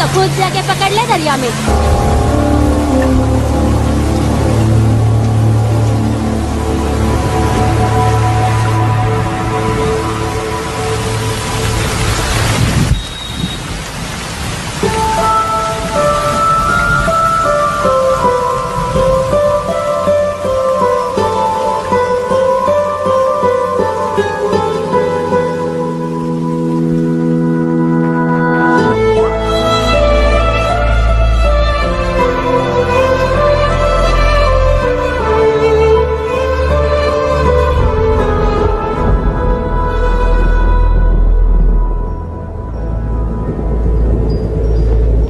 तो खुद जाके पकड़ ले दरिया में।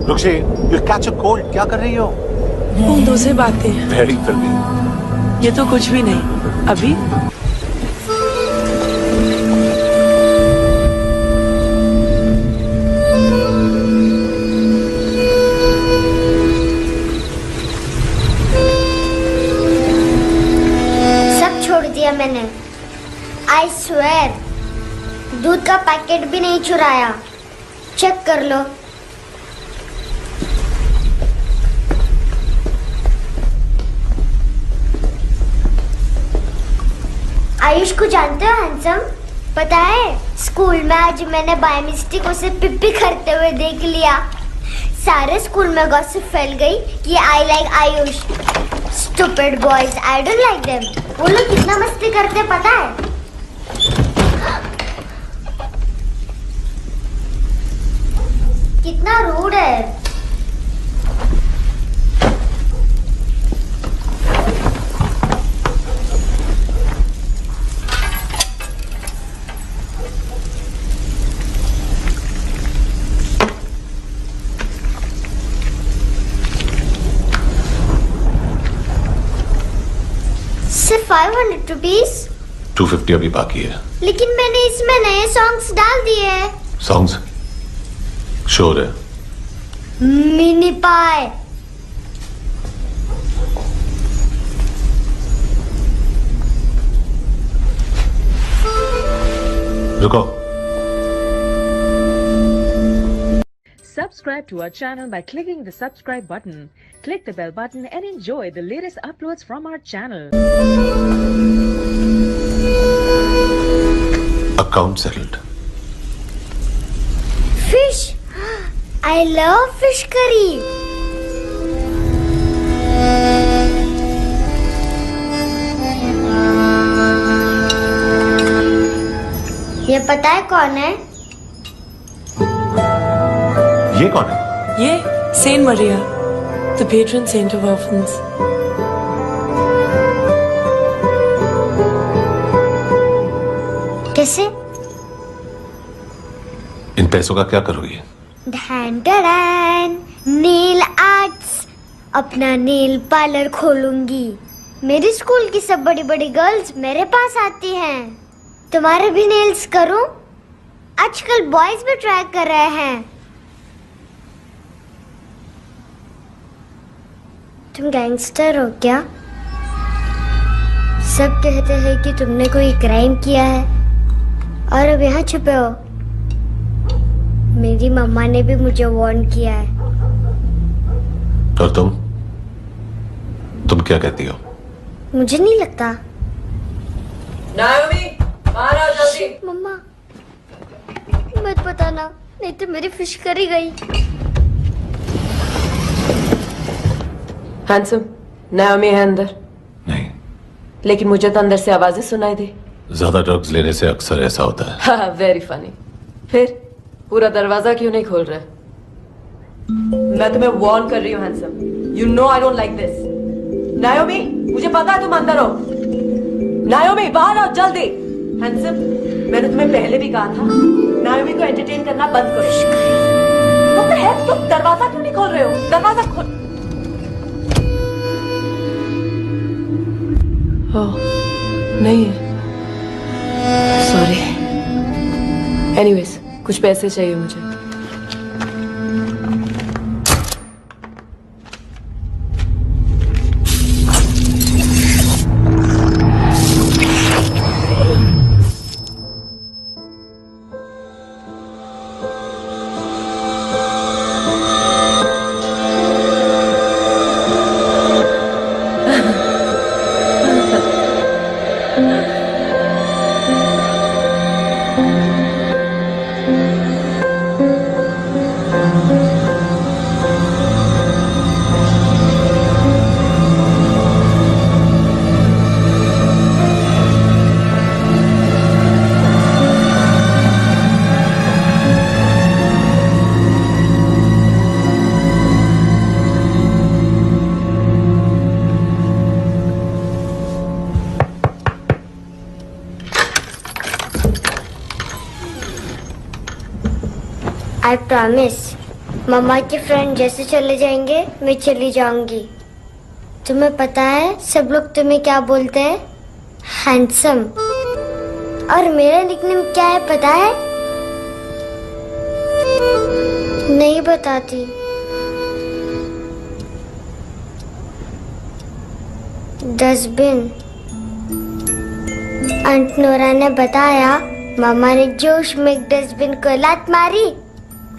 रुक्षी, you'll catch a cold. क्या कर रही हो? बूंदों से बातें। Very filmy. ये तो कुछ भी नहीं। अभी सब छोड़ दिया मैंने। I swear, दूध का पैकेट भी नहीं चुराया। चेक कर लो। आयुष को जानते हो हैंडसम? पता है स्कूल में आज मैंने बाय मिस्टेक उसे पिप्पी करते हुए देख लिया। सारे स्कूल में गॉसिप फैल गई कि I like Ayush. Stupid boys, I don't like them. वो लोग कितना मस्ती करते हैं पता है? कितना रूड है। सिर्फ 500 रुपीज। 250 अभी बाकी है। लेकिन मैंने इसमें नए सॉन्ग्स डाल दिए हैं। सॉन्ग्स? श्योर है? मिनी पाए। रुको। Subscribe to our channel by clicking the subscribe button. Click the bell button and enjoy the latest uploads from our channel. Account settled. Fish. I love fish curry. ये पता है कौन है? ये कौन है? ये saint Maria, the patron saint of orphans. कैसे? इन पैसों का क्या करोगी? ढैन ढैन, नेल आर्ट्स। अपना नेल पार्लर खोलूंगी। मेरे स्कूल की सब बड़ी बड़ी गर्ल्स मेरे पास आती हैं। तुम्हारे भी नेल्स करूं? आजकल बॉयज भी ट्राई कर रहे हैं। तुम गैंगस्टर हो क्या? सब कहते हैं कि तुमने कोई क्राइम किया है और अब यहाँ छुपे हो। मेरी मम्मा ने भी मुझे वार्न किया है। और तुम क्या कहती हो? मुझे नहीं लगता। नायोमी, बाहर आओ जल्दी। मम्मा मत बताना, नहीं तो मेरी फिश करी गई। हैंडसम, नायोमी है अंदर। नहीं। लेकिन मुझे तो अंदर से आवाजें सुनाई दी। ज्यादा ड्रग्स लेने से अक्सर ऐसा होता है। हाँ, वेरी फनी। फिर पूरा दरवाजा क्यों नहीं खोल रहे? मैं तुम्हें वार्न कर रही हूँ handsome. You know I don't like this. नायोमी, मुझे पता है तुम अंदर हो। नायोमी, बाहर आओ जल्दी। हैंडसम, मैंने तुम्हें पहले भी कहा था नायोमी को एंटरटेन करना बंद करो। What the heck? तुम दरवाजा क्यों नहीं खोल रहे हो? दरवाजा खोल। ओह, नहीं है। सॉरी। एनीवेज, कुछ पैसे चाहिए मुझे। I promise. मम्मा के फ्रेंड जैसे चले जाएंगे मैं चली जाऊंगी। तुम्हें पता है सब लोग तुम्हें क्या बोलते हैं? हैंडसम। और मेरा निकनेम क्या है पता है? नहीं बताती। डस्टबिन। आंट नोरा ने बताया मामा ने जोश में एक डस्टबिन को लात मारी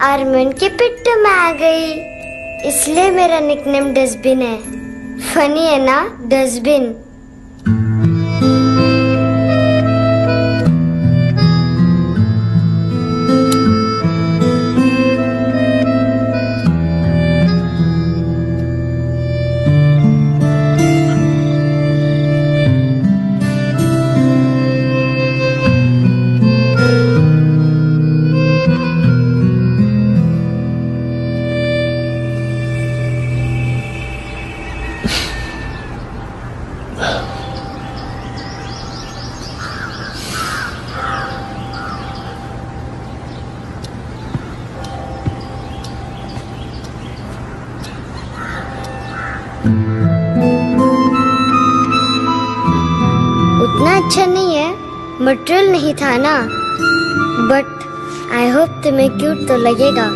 और मैं उनके पिट्ठू में आ गई, इसलिए मेरा निकनेम डस्टबिन है। फनी है ना डस्टबिन? उतना अच्छा नहीं है, मटेरियल नहीं था ना, बट आई होप तुम्हें क्यूट तो लगेगा।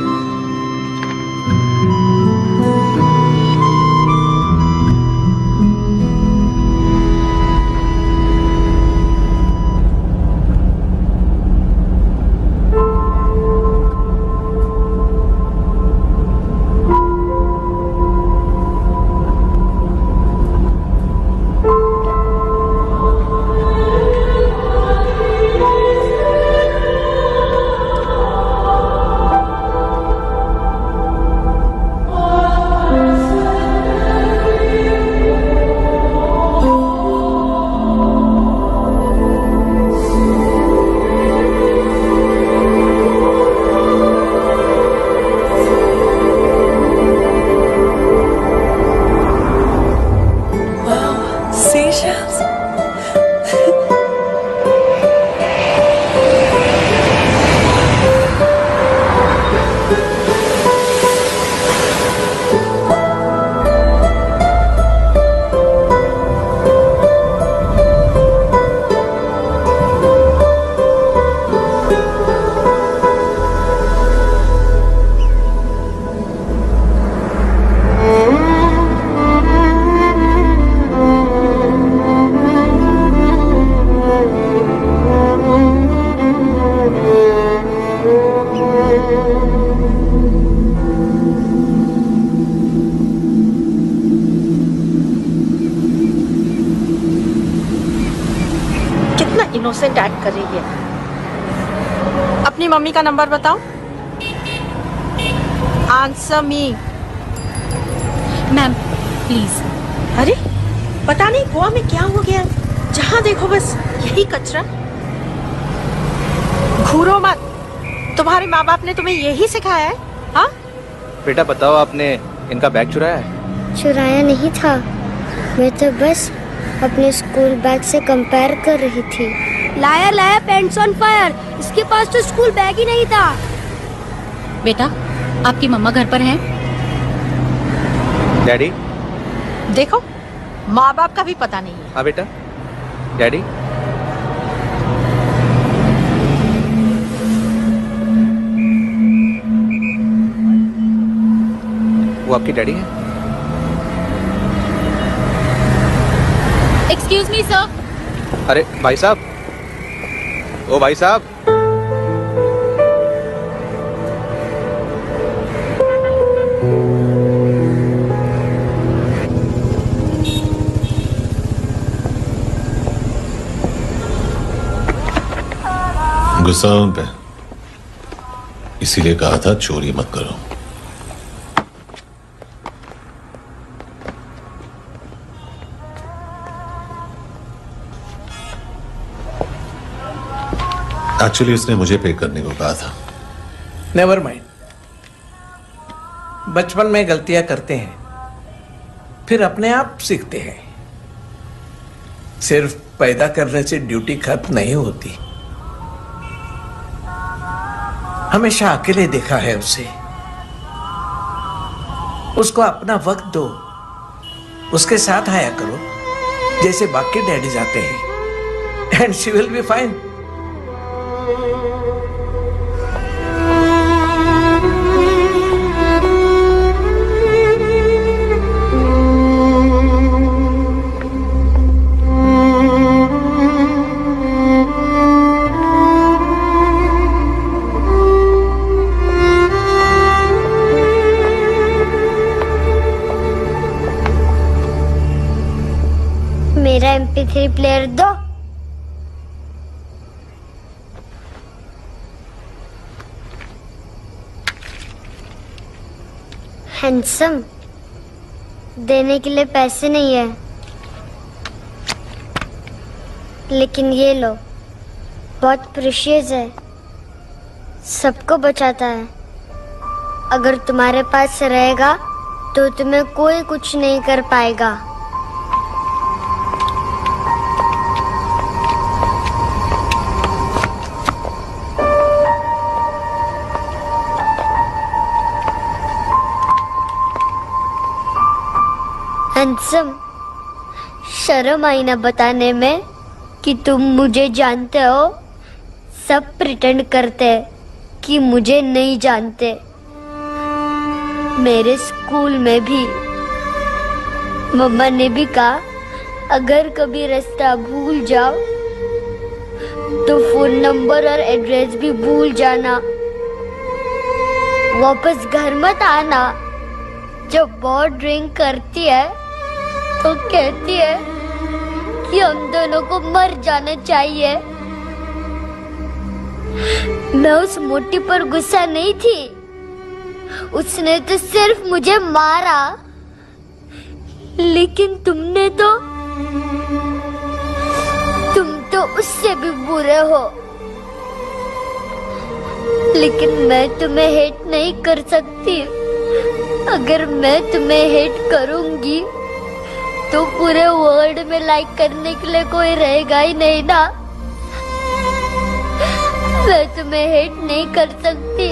इनोसेंट एक्ट कर रही है। अपनी मम्मी का नंबर बताओ। Answer me. Ma'am please. अरे पता नहीं गोवा में क्या हो गया, जहाँ देखो बस यही कचरा। घूरो मत, तुम्हारे माँ बाप ने तुम्हें यही सिखाया है? हाँ बेटा बताओ, आपने इनका बैग चुराया है? चुराया नहीं था, मैं तो बस अपने स्कूल बैग से कंपेयर कर रही थी। Liar liar pants on fire, इसके पास तो स्कूल बैग ही नहीं था। बेटा आपकी मम्मा घर पर हैं? डैडी देखो, माँ बाप का भी पता नहीं है। हाँ बेटा। डैडी वो आपकी डैडी है? Excuse me sir. अरे भाई साहब, ओ भाई साहब। गुस्सा हूं उन पे, इसीलिए कहा था चोरी मत करो। एक्चुअली उसने मुझे पे करने को कहा था। नेवर माइंड, बचपन में गलतियां करते हैं, फिर अपने आप सीखते हैं। सिर्फ पैदा करने से ड्यूटी खत्म नहीं होती। हमेशा अकेले देखा है उसे। उसको अपना वक्त दो, उसके साथ आया करो जैसे बाकी डैडीज आते हैं, and she will be fine. मेरा MP3 प्लेयर दो। हैंडसम, देने के लिए पैसे नहीं है, लेकिन ये लो, बहुत प्रीशियस है, सबको बचाता है। अगर तुम्हारे पास रहेगा तो तुम्हें कोई कुछ नहीं कर पाएगा। हैंडसम, शर्म आई ना बताने में कि तुम मुझे जानते हो। सब प्रिटेंड करते हैं कि मुझे नहीं जानते। मेरे स्कूल में भी मम्मा ने भी कहा, अगर कभी रास्ता भूल जाओ तो फोन नंबर और एड्रेस भी भूल जाना। वापस घर मत आना। जब बहुत ड्रिंक करती है तो कहती है कि हम दोनों को मर जाना चाहिए। मैं उस मोटी पर गुस्सा नहीं थी, उसने तो सिर्फ मुझे मारा। लेकिन तुम तो उससे भी बुरे हो। लेकिन मैं तुम्हें हेट नहीं कर सकती। अगर मैं तुम्हें हेट करूंगी तो पूरे वर्ल्ड में लाइक करने के लिए कोई रहेगा ही नहीं ना। मैं तुम्हें हेट नहीं कर सकती।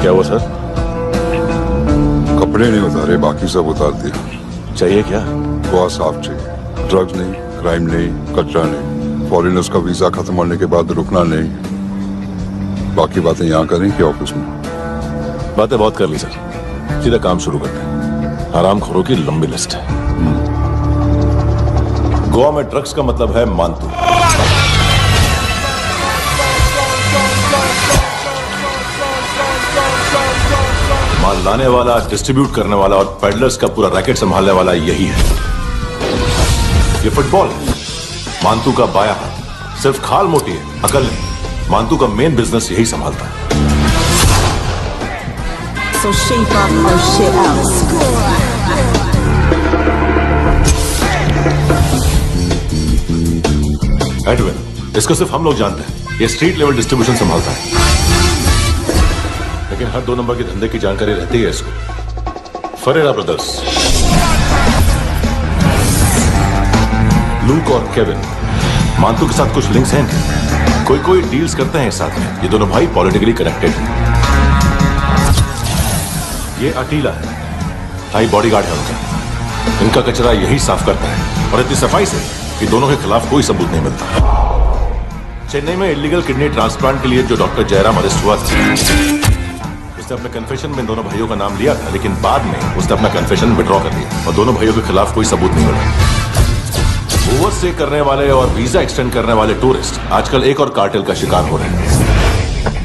क्या हुआ सर? कपड़े नहीं उतारे, बाकी सब उतार दिया। चाहिए क्या? बहुत साफ चाहिए। ड्रग्स नहीं, क्राइम नहीं, कचरा नहीं। फॉरेनर्स का वीजा खत्म होने के बाद रुकना नहीं। बाकी बातें यहाँ करें कि ऑफिस में? बातें बहुत कर ली सर, सीधा काम शुरू करते हैं। हरामखोरों की लंबी लिस्ट है। गोवा में ड्रग्स का मतलब है मानतू। माल लाने वाला, डिस्ट्रीब्यूट करने वाला और पेडलर्स का पूरा रैकेट संभालने वाला यही है। ये फुटबॉल है, मानतू का बाया हाथ। सिर्फ खाल मोटी है, अकल नहीं। मानतू का मेन बिजनेस यही संभालता है। So shape up or shit out. Edwin, इसको सिर्फ हम लोग जानते हैं। ये स्ट्रीट लेवल डिस्ट्रीब्यूशन संभालता है, लेकिन हर 2 नंबर के धंधे की जानकारी रहती है इसको। फरेरा ब्रदर्स, लूक और केविन, मानतू के साथ कुछ लिंक्स हैं। कोई डील्स करते हैं साथ में। ये दोनों भाई पॉलिटिकली कनेक्टेड हैं। ये अटीला है, हाई बॉडीगार्ड है उनका। इनका कचरा यही साफ करता है, और इतनी सफाई से कि दोनों के खिलाफ कोई सबूत नहीं मिलता। चेन्नई में इलीगल किडनी ट्रांसप्लांट के लिए जो डॉक्टर जयराम अरेस्ट हुआ था, उसने अपने कन्फेशन में दोनों भाइयों का नाम लिया था, लेकिन बाद में उसने अपना कन्फेशन विड्रॉ कर दिया और दोनों भाइयों के खिलाफ कोई सबूत नहीं मिला। ओवर स्टे करने वाले और वीजा एक्सटेंड करने वाले टूरिस्ट आजकल एक और कार्टेल का शिकार हो रहे हैं।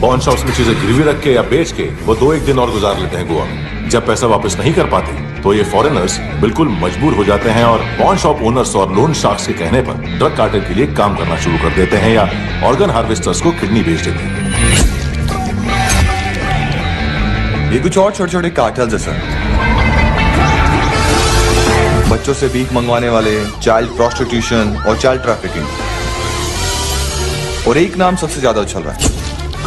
बॉन्ड शॉप्स में चीजें गिरवी रख के या बेच के वो 2-1 दिन और गुजार लेते हैं गोवा में। जब पैसा वापस नहीं कर पाते तो ये फॉरेनर्स बिल्कुल मजबूर हो जाते हैं और बॉन्ड शॉप ओनर्स और लोन शार्क्स के कहने पर ड्रग कार्टेल के लिए काम करना शुरू कर देते हैं या ऑर्गन हार्वेस्टर्स को किडनी बेच देते हैं। ये कुछ और छोटे छोटे कार्टेल्स है सर। बच्चों से भीख मंगवाने वाले, चाइल्ड प्रोस्टिट्यूशन और चाइल्ड ट्रैफिकिंग। और एक नाम सबसे ज्यादा उछल रहा है,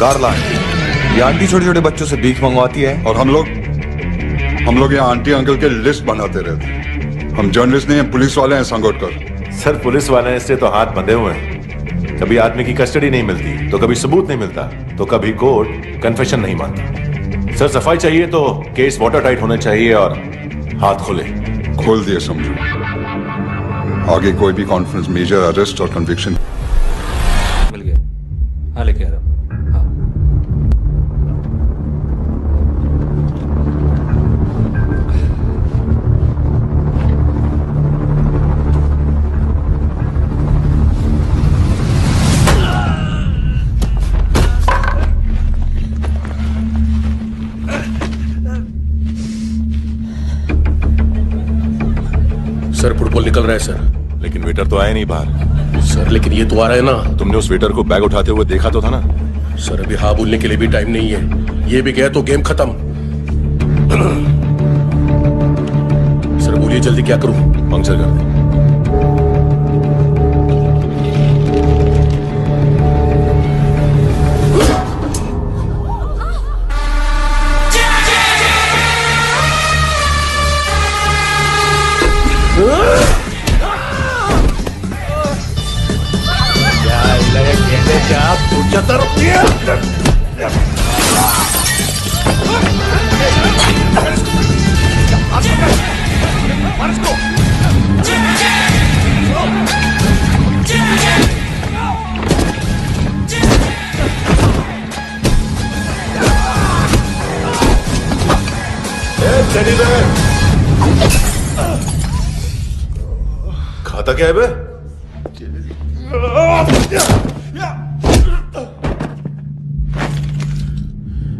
कार्ला आंटी। ये आंटी छोटे छोटे बच्चों से भीख मंगवाती है और हम लोग यहाँ आंटी अंकल के लिस्ट बनाते रहते हैं। हम जर्नलिस्ट नहीं हैं, पुलिस वाले हैं संगोटकर। सर, पुलिस वाले से तो हाथ बंधे हुए हैं। कभी आदमी की कस्टडी नहीं मिलती तो कभी सबूत नहीं मिलता तो कभी कोर्ट कन्फेशन नहीं मानता। सर, सफाई चाहिए तो केस वाटर टाइट होने चाहिए और हाथ खुले। खोल दिए समझो। आगे कोई भी कॉन्फ्रेंस, मेजर अरेस्ट और कन्विक्शन मिल गया। हाँ, लेके आ रहा हूँ। सर, फुटबॉल निकल रहा है सर। लेकिन वेटर तो आया नहीं बाहर। सर, लेकिन ये तो आ रहा है ना। तुमने उस वेटर को बैग उठाते हुए देखा तो था ना। सर, अभी हाँ बोलने के लिए भी टाइम नहीं है। ये भी गया तो गेम खत्म। सर बोलिए, जल्दी क्या करूं? पंक्चर कर दे। खाता क्या है बे?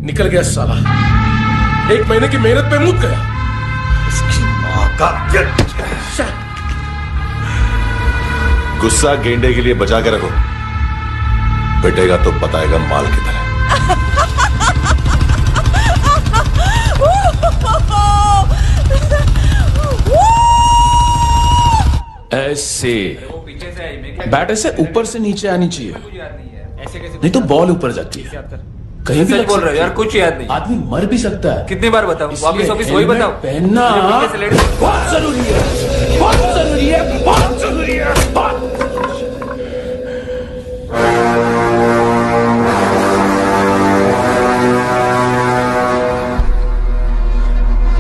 निकल गया साला। 1 महीने की मेहनत पे मुक गया। इसकी मां का गुस्सा गेंडे के लिए बचा के रखो, पिटेगा तो बताएगा माल की तरह। ऐसे बैट ऐसे ऊपर से नीचे आनी चाहिए, नहीं तो बॉल ऊपर जाती है। कहीं भी बोल रहे हो यार, कुछ याद नहीं। आदमी मर भी सकता है। कितनी बार बताऊं? वापिस वही बताओ। पहनना बहुत जरूरी है, बहुत जरूरी है, बहुत जरूरी है।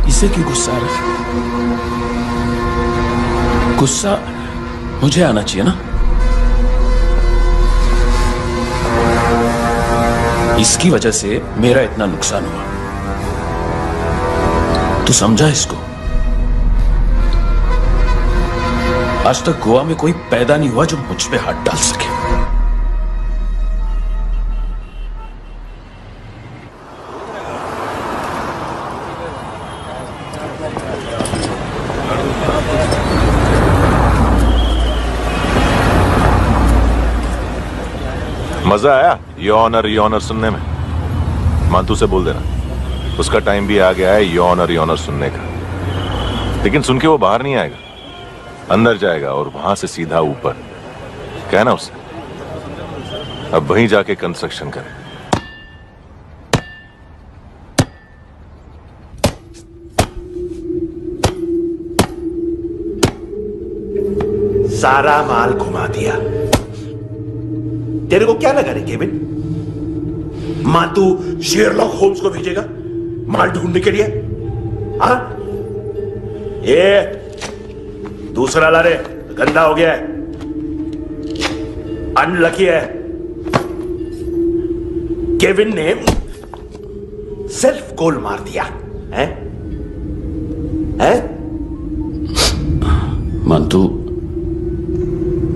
इसे क्यों गुस्सा आ रहा है? गुस्सा मुझे आना चाहिए ना। इसकी वजह से मेरा इतना नुकसान हुआ। तू समझा इसको? आज तक गोवा में कोई पैदा नहीं हुआ जो मुझ पे हाथ डाल सके। मजा आया ये ऑनर सुनने में? मानतू से बोल देना उसका टाइम भी आ गया है ये ऑनर सुनने का। लेकिन सुन के वो बाहर नहीं आएगा, अंदर जाएगा और वहां से सीधा ऊपर। कहना उसे अब वहीं जाके कंस्ट्रक्शन करे। सारा माल घुमा दिया। तेरे को क्या लगा रे केविन? मां तू शेरलॉक होम्स को भेजेगा माल ढूंढने के लिए? हाँ, ये दूसरा ला रे, गंदा हो गया है, अनलकी है। केविन ने सेल्फ गोल मार दिया है? मानतू,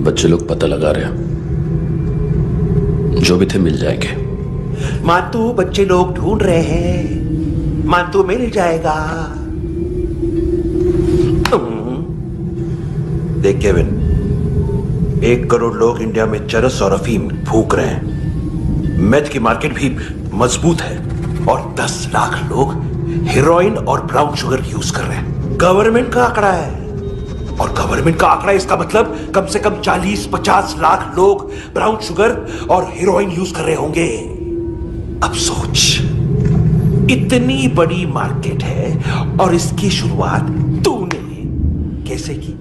बच्चे लोग पता लगा रहे हैं, जो भी थे मिल जाएंगे। मानतू, बच्चे लोग ढूंढ रहे हैं, मानतू मिल जाएगा। देख केविन, 1 करोड़ लोग इंडिया में चरस और अफीम फूक रहे हैं। मेथ की मार्केट भी मजबूत है और 10 लाख लोग हेरोइन और ब्राउन शुगर यूज कर रहे हैं। गवर्नमेंट का आंकड़ा है, और गवर्नमेंट का आंकड़ा इसका मतलब कम से कम 40-50 लाख लोग ब्राउन शुगर और हेरोइन यूज कर रहे होंगे। अब सोच, इतनी बड़ी मार्केट है और इसकी शुरुआत तूने कैसे की?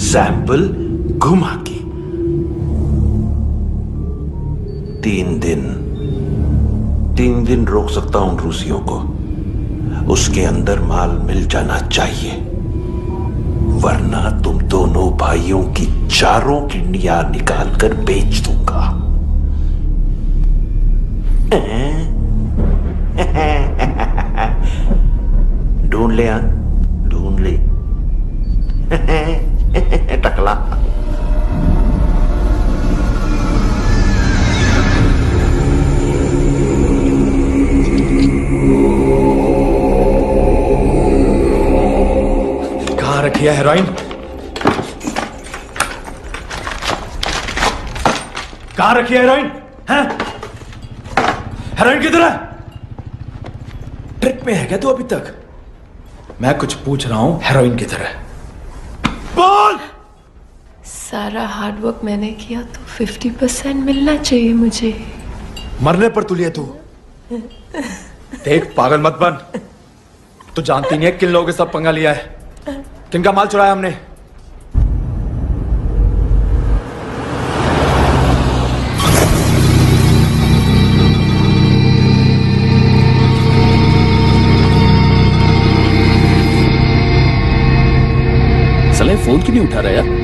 सैंपल घुमा के। 3 दिन रोक सकता हूं रूसियों को, उसके अंदर माल मिल जाना चाहिए, वरना तुम दोनों भाइयों की 4 किडनियां निकाल कर बेच दूंगा। ढूंढ ले, ढूंढ ले टकला। कहां रखी है हेरोइन? कहां रखी है हेरोइन? हैं? हेरोइन किधर है? ट्रिप में है क्या तू अभी तक? मैं कुछ पूछ रहा हूं, हेरोइन किधर है? बोल! सारा हार्डवर्क मैंने किया तो 50% मिलना चाहिए मुझे। मरने पर तुलिए तू। देख, पागल मत बन। तू जानती नहीं है किन लोगों के साथ पंगा लिया है, किनका माल चुराया हमने। साले फोन क्यों नहीं उठा रहा यार?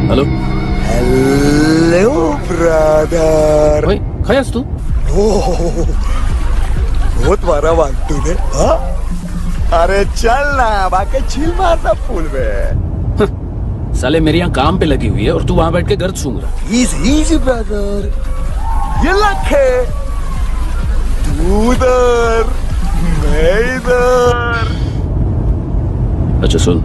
Hello hello brother. ओए, खयास तू? बहुत मारा मानतू ने। हाँ? अरे चल ना, बाकी छील मारना फूल में। साले मेरी यहाँ काम पे लगी हुई है और तू वहां बैठ के गर्द सूंघ रहा। इजी ब्रदर, ये लखे तू उधर, मैं इधर। अच्छा सुन,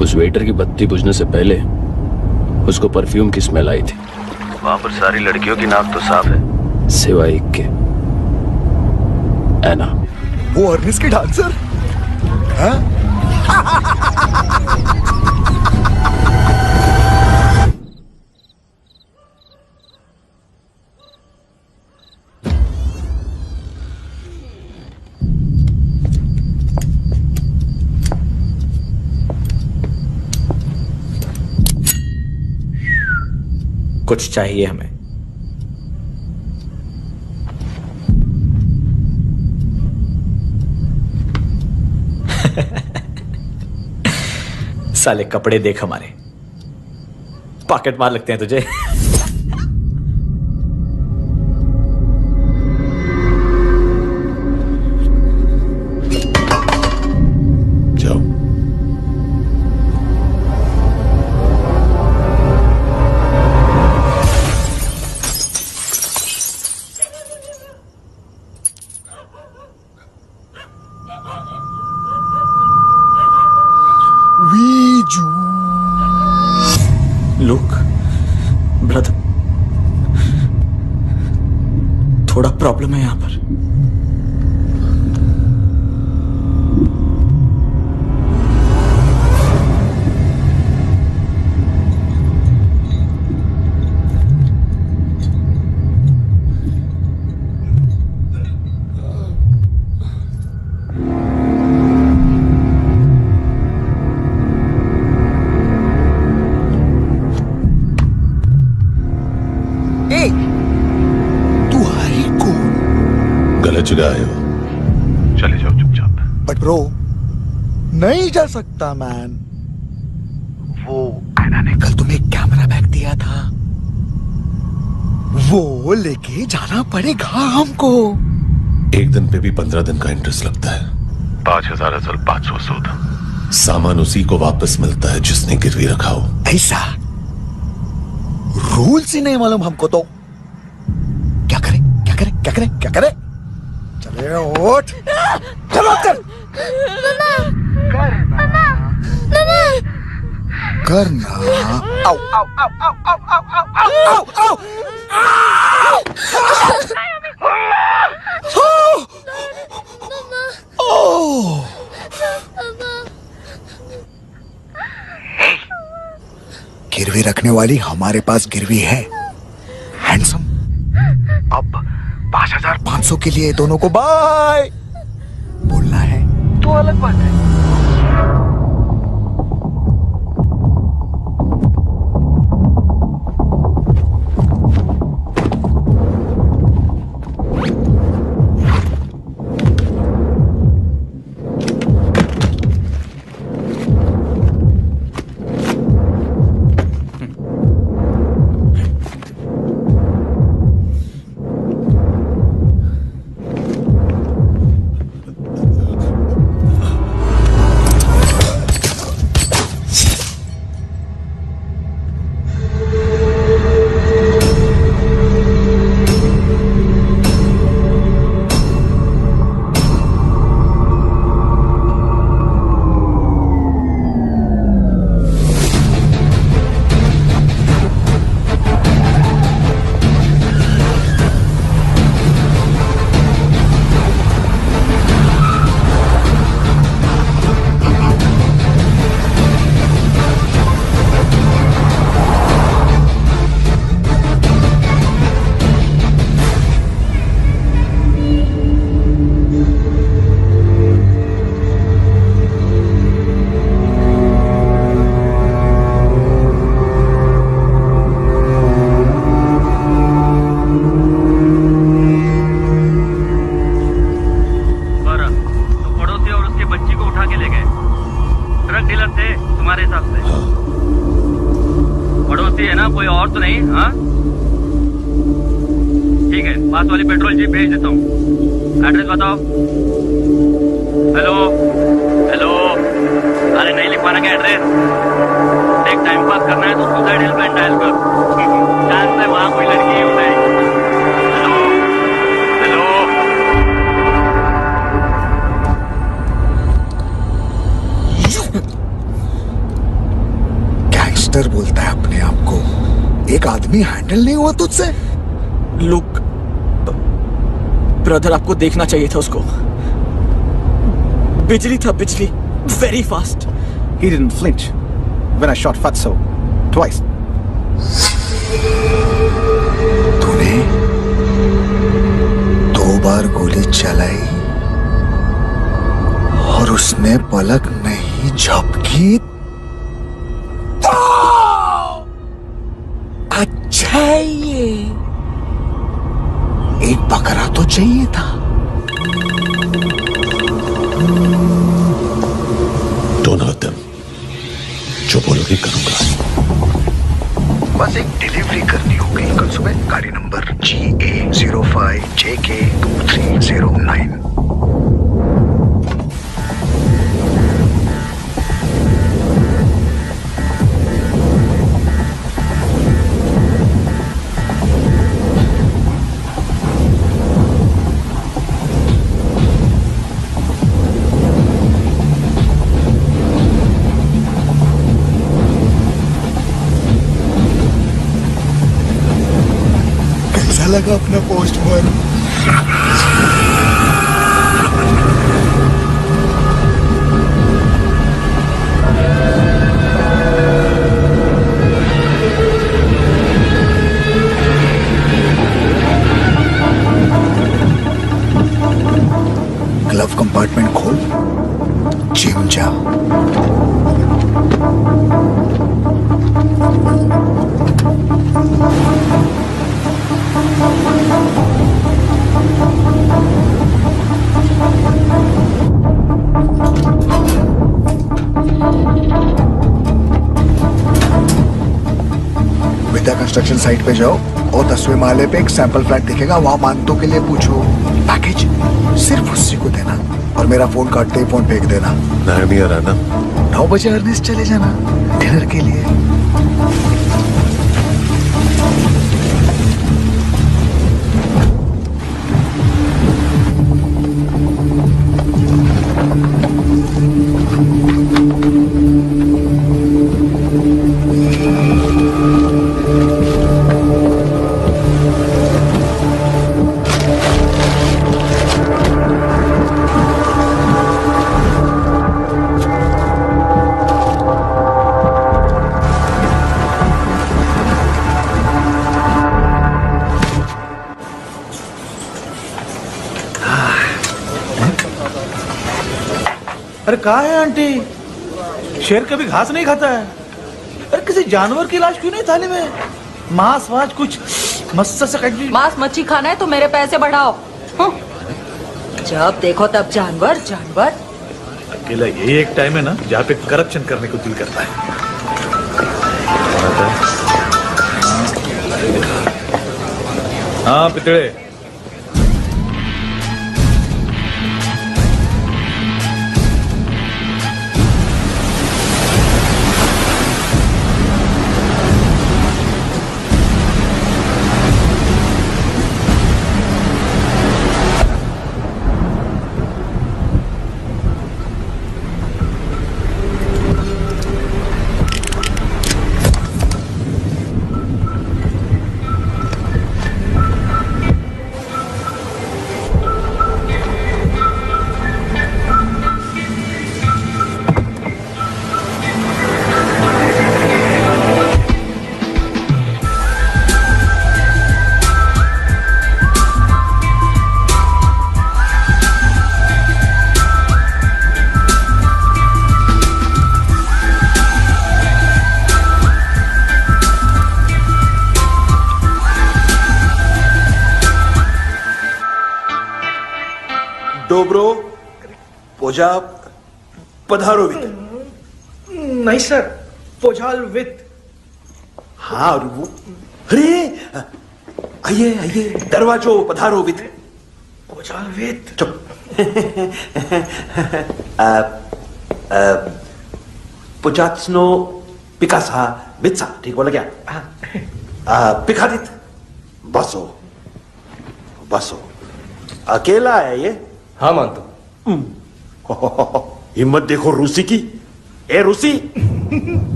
उस वेटर की बत्ती बुझने से पहले उसको परफ्यूम की स्मेल आई थी। वहां पर सारी लड़कियों की नाक तो साफ है, सिवाय एक के, ऐना। वो अर्निस की डांसर? हाँ? कुछ चाहिए हमें। साले कपड़े देख हमारे, पॉकेट मार लगते हैं तुझे। ब्रदर, थोड़ा प्रॉब्लम है यहां पर। गलत जगह आए हो, चले जाओ चुपचाप। बट ब्रो, नहीं जा सकता मैन। वो ऐना ने कल तुम्हें एक कैमरा बैग दिया था, वो लेके जाना पड़ेगा हमको। एक दिन पे भी 15 दिन का इंटरेस्ट लगता है। 5,000 असल 500 सूद। सामान उसी को वापस मिलता है जिसने गिरवी रखा हो। ऐसा रूल्स ही नहीं मालूम हमको तो। क्या करें क्या करें क्या करें क्या करें? चले उठ, चलो कर करना। आओ आओ आओ आओ आओ आओ आओ आओ आओ। गिरवी रखने वाली हमारे पास गिरवी है हैंडसम। अब 5,500 के लिए दोनों को बाय बोलना है तो अलग बात है। पास वाली पेट्रोल जीप भेज देता हूँ। एड्रेस बताओ। हेलो हेलो, अरे नहीं लिख पाना क्या एड्रेस? एक टाइम पास करना है तो सुसाइड हेल्पलाइन डायल कर। चांस है वहाँ कोई लड़की हो जाए। हेलो हेलो, गैंगस्टर बोलता है अपने आप को। एक आदमी हैंडल नहीं हुआ तुझसे? लुक ब्रदर, आपको देखना चाहिए था उसको। बिजली था, बिजली, very fast. He didn't flinch when I shot Fatso twice. तूने 2 बार गोली चलाई और उसने पलक नहीं झपकी तो अच्छा है ये। एक बकरा तो चाहिए था। दोनों तुम जो बोलोगे करूंगा। बस एक डिलीवरी करनी होगी कल सुबह। गाड़ी नंबर GA05JK2309। लगा अपना पोस्टमैन। ग्लव कंपार्टमेंट खोल, जिम जा। विद्या कंस्ट्रक्शन साइट पे जाओ और 10वें माले पे एक सैंपल फ्लैट दिखेगा, वहां मानतो के लिए पूछो। पैकेज सिर्फ उसी को देना और मेरा फोन काटते ही फोन फेंक देना। नहीं आ रहा ना? 9 बजे अर्नेस्ट चले जाना डिनर के लिए। अरे कहा है आंटी, शेर कभी घास नहीं खाता है। अरे किसी जानवर की लाश क्यों नहीं थाली में? मांस वाज कुछ मस्त से कट। मांस मच्छी खाना है तो मेरे पैसे बढ़ाओ। जब देखो तब जानवर जानवर। अकेला यही एक टाइम है ना जहाँ पे करप्शन करने को दिल करता है। हाँ पितड़े, डोब्रो पोजा पधारो वित। नहीं सर, पोजाल वित। हाँ और वो, अरे आइए आइए, दरवाजो पधारो वित। पोजाल वित। चुप। पुजात्सनो पिकासा वित्सा, ठीक बोला क्या? पिकादित बसो बसो। अकेला है ये? हाँ मानतो। हिम्मत देखो रूसी की। ए रूसी,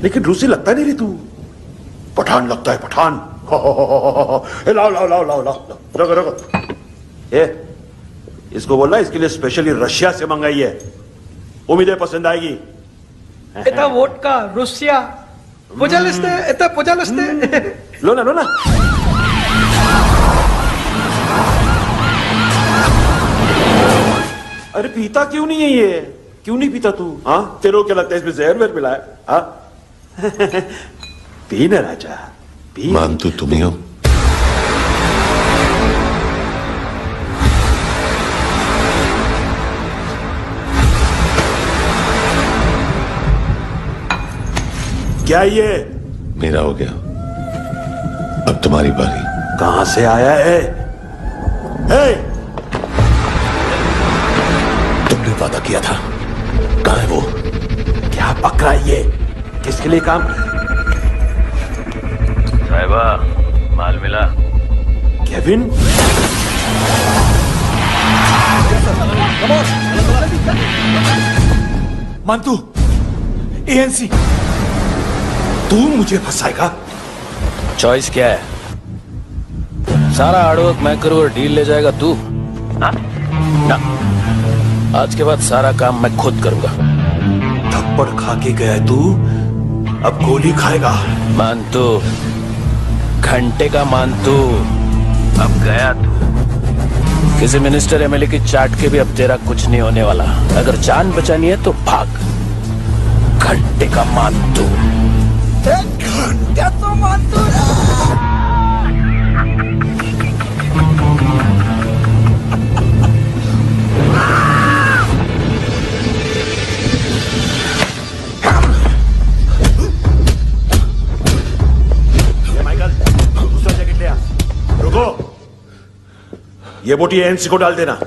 लेकिन रूसी लगता नहीं रे तू, पठान लगता है पठान। लाओ लाओ लाओ लाओ लाओ, रखो रखो। ए इसको बोलना इसके लिए स्पेशली रशिया से मंगाई है, उम्मीद है पसंद आएगी। इतना वोडका रुसिया पोजालिस्ते, इतना पोजालिस्ते। लो ना लो ना। अरे पीता क्यों नहीं है ये? क्यों नहीं पीता तू? हाँ तेरे को क्या लगता है इसमें जहर वहर मिला है? हाँ पी ना राजा पी। मानतू तुम ही हो। क्या ये? मेरा हो गया, अब तुम्हारी बारी। कहां से आया है? तुमने वादा किया था, कहां है वो? क्या पकड़ा ये? किसके लिए काम? साहिबा माल मिला? केविन? मानतू, एएनसी। तू मुझे फंसाएगा? चॉइस क्या है? सारा हार्डवर्क मैं करूँ और डील ले जाएगा तू? हाँ? ना, आज के बाद सारा काम मैं खुद करूंगा। थप्पड़ खा के गया है तू, अब गोली खाएगा। मानतू, घंटे का मानतू, अब गया तू। किसी मिनिस्टर एमएलए की चाट के भी अब तेरा कुछ नहीं होने वाला। अगर जान बचानी है तो भाग। घंटे का मानतू। घंटा तो मानतू दूसरा जैकेट ले आ। रुको, ये बोटी एनसी को डाल देना।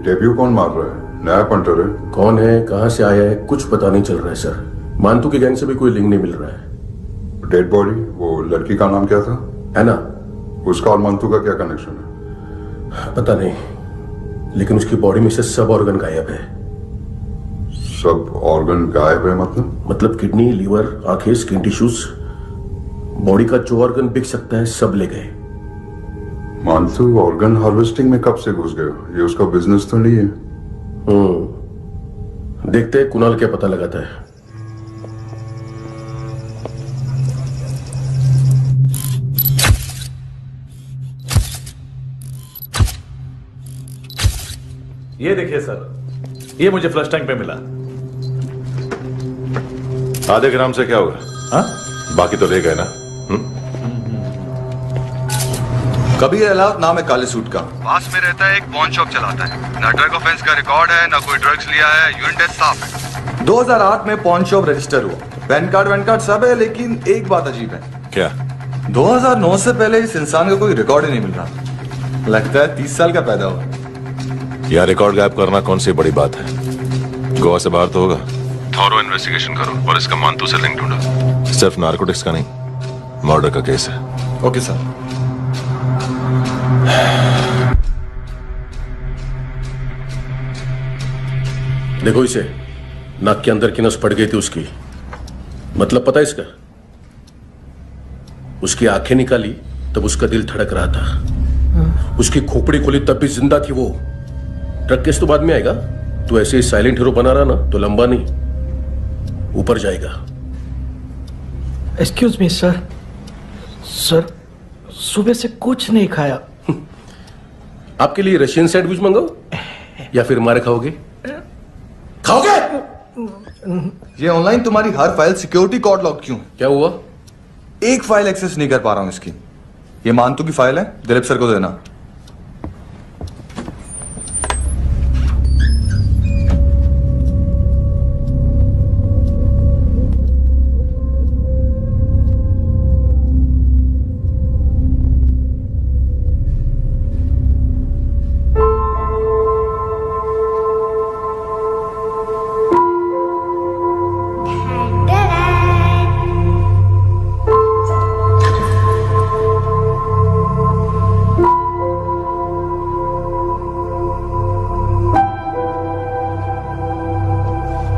डेब्यू कौन मार रहा है? नया पंटर है। कौन है, कहां से आया है, कुछ पता नहीं चल रहा है सर। मानतू के गैंग से भी कोई लिंक नहीं मिल रहा है। डेड बॉडी, वो लड़की का नाम क्या था? एना। उसका और मंतू का क्या कनेक्शन है? पता नहीं, लेकिन उसकी बॉडी में से सब ऑर्गन गायब है। सब ऑर्गन गायब है मतलब किडनी, लीवर, आंखें, स्किन टिश्यूज, बॉडी का जो ऑर्गन बिक सकता है सब ले गए। मानतू ऑर्गन हार्वेस्टिंग में कब से घुस गए? ये उसका बिजनेस तो नहीं है? देखते हैं कुणाल क्या पता लगाता है। ये देखिए सर, ये मुझे फ्लश टैंक पे मिला। आधे ग्राम से क्या होगा? हाँ? बाकी तो ले गए ना। कबीर अलाउत नाम है काले सूट का, पास में रहता है, एक पॉन शॉप चलाता है। ना ड्रग ऑफेंस का रिकॉर्ड है, ना कोई ड्रग्स लिया है, यूरिन टेस्ट साफ है। 2008 में पॉन शॉप रजिस्टर हुआ, पैन कार्ड सब है, लेकिन एक बात अजीब है। क्या? 2009 से पहले इस इंसान का कोई रिकॉर्ड ही नहीं मिल रहा। लगता है 30 साल का पैदा हुआ। यह रिकॉर्ड गायब करना कौन सी बड़ी बात है? गोवा से बाहर तो होगा। थॉरो इन्वेस्टिगेशन करो और इसका मानतू से लिंक ढूंढो। सिर्फ नारकोटिक्स का नहीं, मर्डर का केस है। Okay sir. देखो इसे, नाक के अंदर की नस पड़ गई थी उसकी। मतलब पता है इसका? उसकी आंखें निकाली तब उसका दिल धड़क रहा था। उसकी खोपड़ी खोली तब भी जिंदा थी वो। ड्रग केस तो बाद में आएगा। तो ऐसे ही साइलेंट हीरो बना रहा ना तो लंबा नहीं, ऊपर जाएगा। एक्सक्यूज मी सर, सुबह से कुछ नहीं खाया। आपके लिए रशियन सैंडविच मंगाओ या फिर मारे खाओगे? खाओगे? ये ऑनलाइन तुम्हारी हर फाइल सिक्योरिटी कोड लॉक क्यों? क्या हुआ? एक फाइल एक्सेस नहीं कर पा रहा हूं इसकी। ये मानतू की फाइल है, दिलीप सर को देना।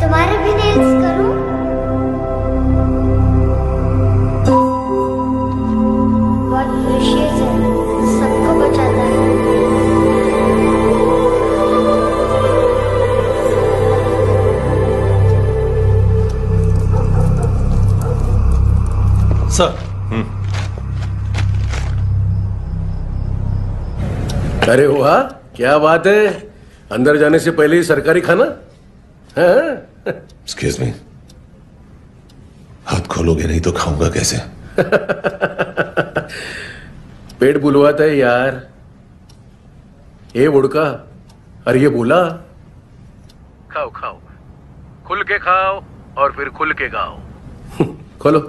तुम्हारे भी नेल्स करूं? बहुत प्रेशियस है, सबको बचाता है। सर। अरे वाह, क्या बात है। अंदर जाने से पहले ही सरकारी खाना। एक्सक्यूज मी, हाथ खोलोगे नहीं तो खाऊंगा कैसे? पेट बुलवाता है यार। ये बुड़का, अरे ये बोला। खाओ खाओ, खुल के खाओ और फिर खुल के गाओ। खोलो।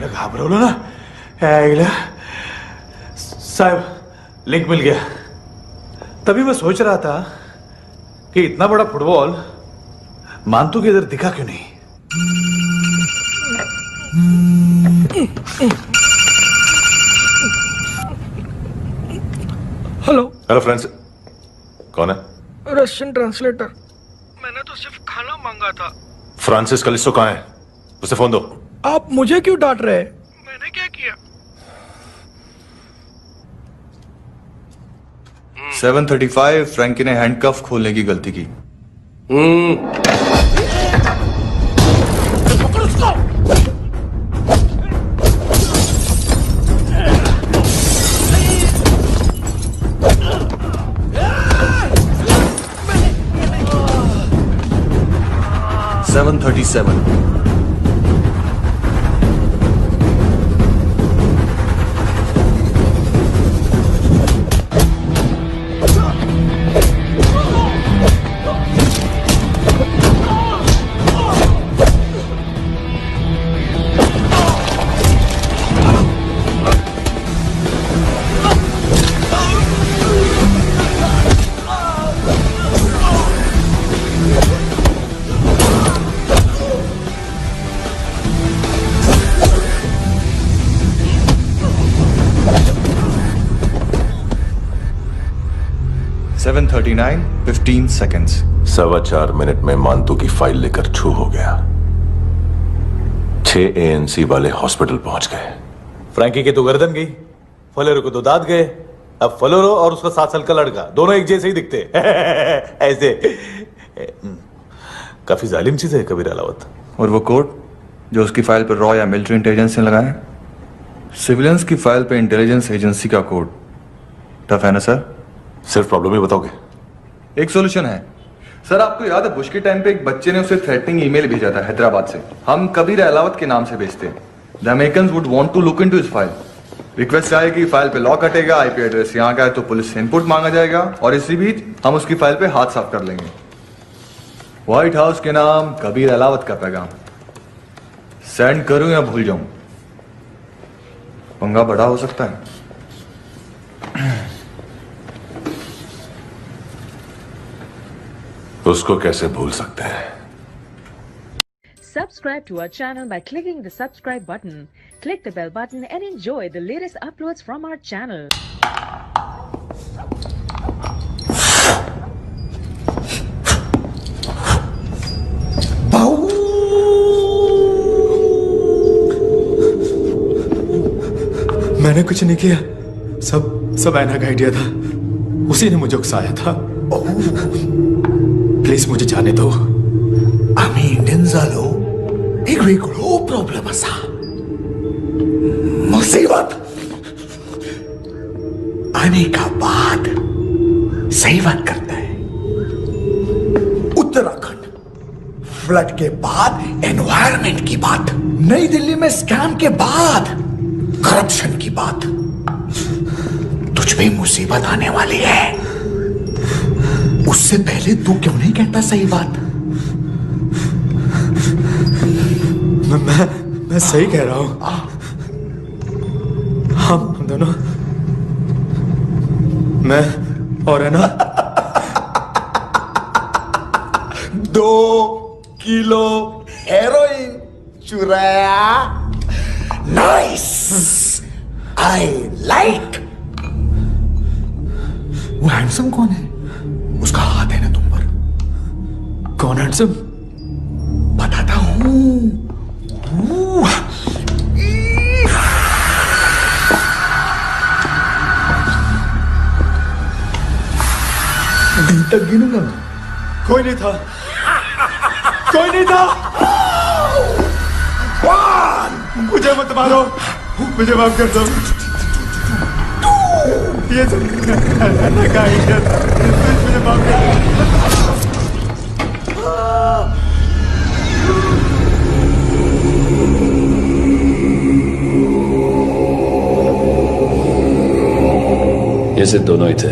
घाबरवलं ना आईला। साहब, लिंक मिल गया। तभी मैं सोच रहा था कि इतना बड़ा फुटबॉल मानतू के इधर दिखा क्यों नहीं। हेलो फ्रेंड्स, कौन है? Russian translator. मैंने तो सिर्फ खाना मांगा था। फ्रांसिस कलिस्टो कहाँ है? उसे फोन दो। आप मुझे क्यों डांट रहे हैं? मैंने क्या किया? 735 फ्रैंकी ने हैंडकफ खोलने की गलती की। 7:39, 15 seconds. 4.25 मिनट में मानतू की फाइल लेकर छू हो गया। 6 ANC वाले हॉस्पिटल पहुंच गए। फ्रैंकी की तो गर्दन गई, फलेरो को तो दांत गए। अब फलेरो और उसका 7 साल का लड़का दोनों एक जैसे ही दिखते ऐसे। काफी जालिम चीज है कबीर अलावत। और वो कोड जो उसकी फाइल पर रॉ या मिलिट्री इंटेलिजेंस ने लगाया, सिविलियंस की फाइल पे इंटेलिजेंस एजेंसी का कोड। टफ है ना सर? सिर्फ प्रॉब्लम ही बताओगे? एक सॉल्यूशन है सर। आपको याद है बुश के टाइम पे एक बच्चे ने उसे थ्रेटनिंग ईमेल भेजा था हैदराबाद से। हम कबीर अलावत के नाम से भेजते हैं। The Americans would want to look into his file. Request आएगी, फाइल पे लॉक हटेगा, आईपी एड्रेस यहाँ का है तो पुलिस से इनपुट मांगा जाएगा और इसी बीच हम उसकी फाइल पे हाथ साफ कर लेंगे। व्हाइट हाउस के नाम कबीर अलावत का पैगाम। सेंड करूं या भूल जाऊं? पंगा बड़ा हो सकता है। उसको कैसे भूल सकते हैं? Subscribe to our channel by clicking the subscribe button. Click the bell button and enjoy the latest uploads from our channel. मैंने कुछ नहीं किया, सब ऐना का आइडिया था। उसी ने मुझे उकसाया था। प्लीज मुझे जाने दो। आम्ही इंडियन झालो एक वेगळो प्रॉब्लेम असा। मुसीबत आने का बाद सही बात करता है। उत्तराखंड फ्लड के बाद एनवायरनमेंट की बात, नई दिल्ली में स्कैम के बाद करप्शन की बात। तुझ पे मुसीबत आने वाली है, उससे पहले तू क्यों नहीं कहता सही बात? मैं सही कह रहा हूं। हम दोनों, मैं और है ना 2 किलो हेरोइन चुराया। Nice, I like. वो हैंडसम कौन है? उसका हाथ है ना तुम पर? कौन हैंडसम? बताता हूं। दिन तक गिनूंगा मैं। कोई नहीं था, कोई नहीं था। मुझे मत मारो, मुझे माफ कर दो। ये का आइडिया था, मुझे माफ कर दो। ये सिर्फ दोनों ही थे।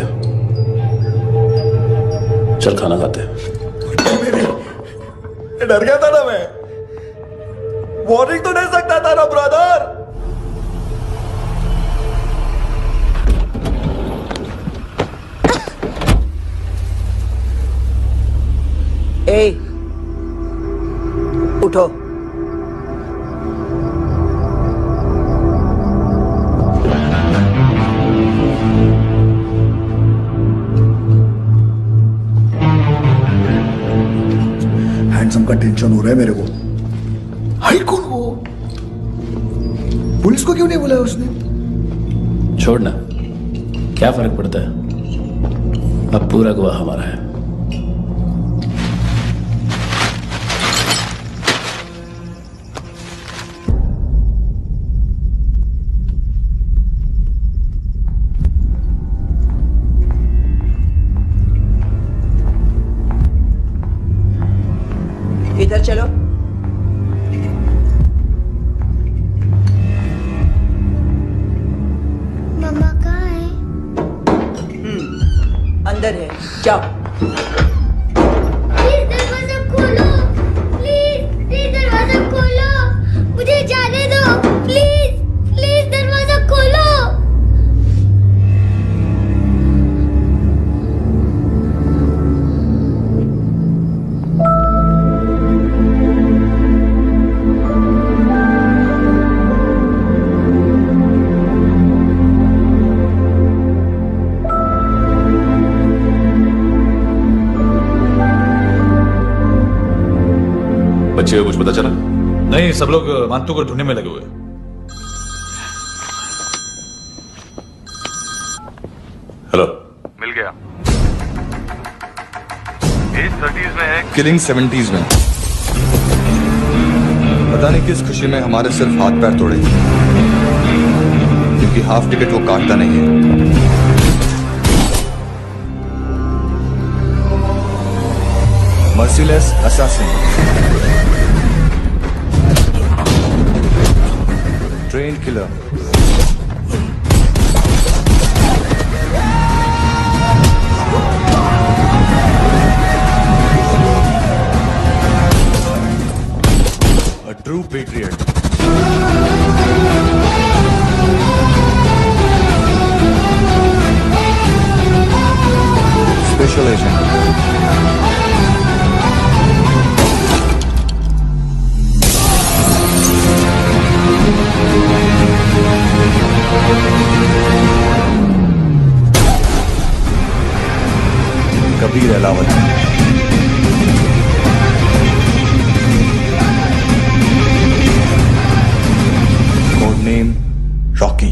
चल खाना खाते हैं। डर गया था ना मैं। वार्निंग तो दे सकता था ना ब्रदर। ए, उठो। हैंडसम का टेंशन हो रहा है मेरे को। हाई कौन वो? पुलिस को क्यों नहीं बुलाया उसने? छोड़ना, क्या फर्क पड़ता है? अब पूरा गवाह हमारा है। इधर चलो। मम्मा कहाँ है? अंदर है, जाओ। प्लीज दरवाजा खोलो, प्लीज दरवाजा खोलो, मुझे जाने दो, प्लीज दरवाजा खोलो। बच्चे कुछ पता चला? नहीं, सब लोग मानतू को ढूंढने में लगे हुए। हेलो। मिल गया। एज 30s में है, किलिंग 70s में। पता नहीं किस खुशी में हमारे सिर्फ हाथ पैर तोड़े, क्योंकि हाफ टिकट वो काटता नहीं है। Merciless assassin, train killer, a true patriot. Special agent. Kabir Ahlawat. Code name Rocky.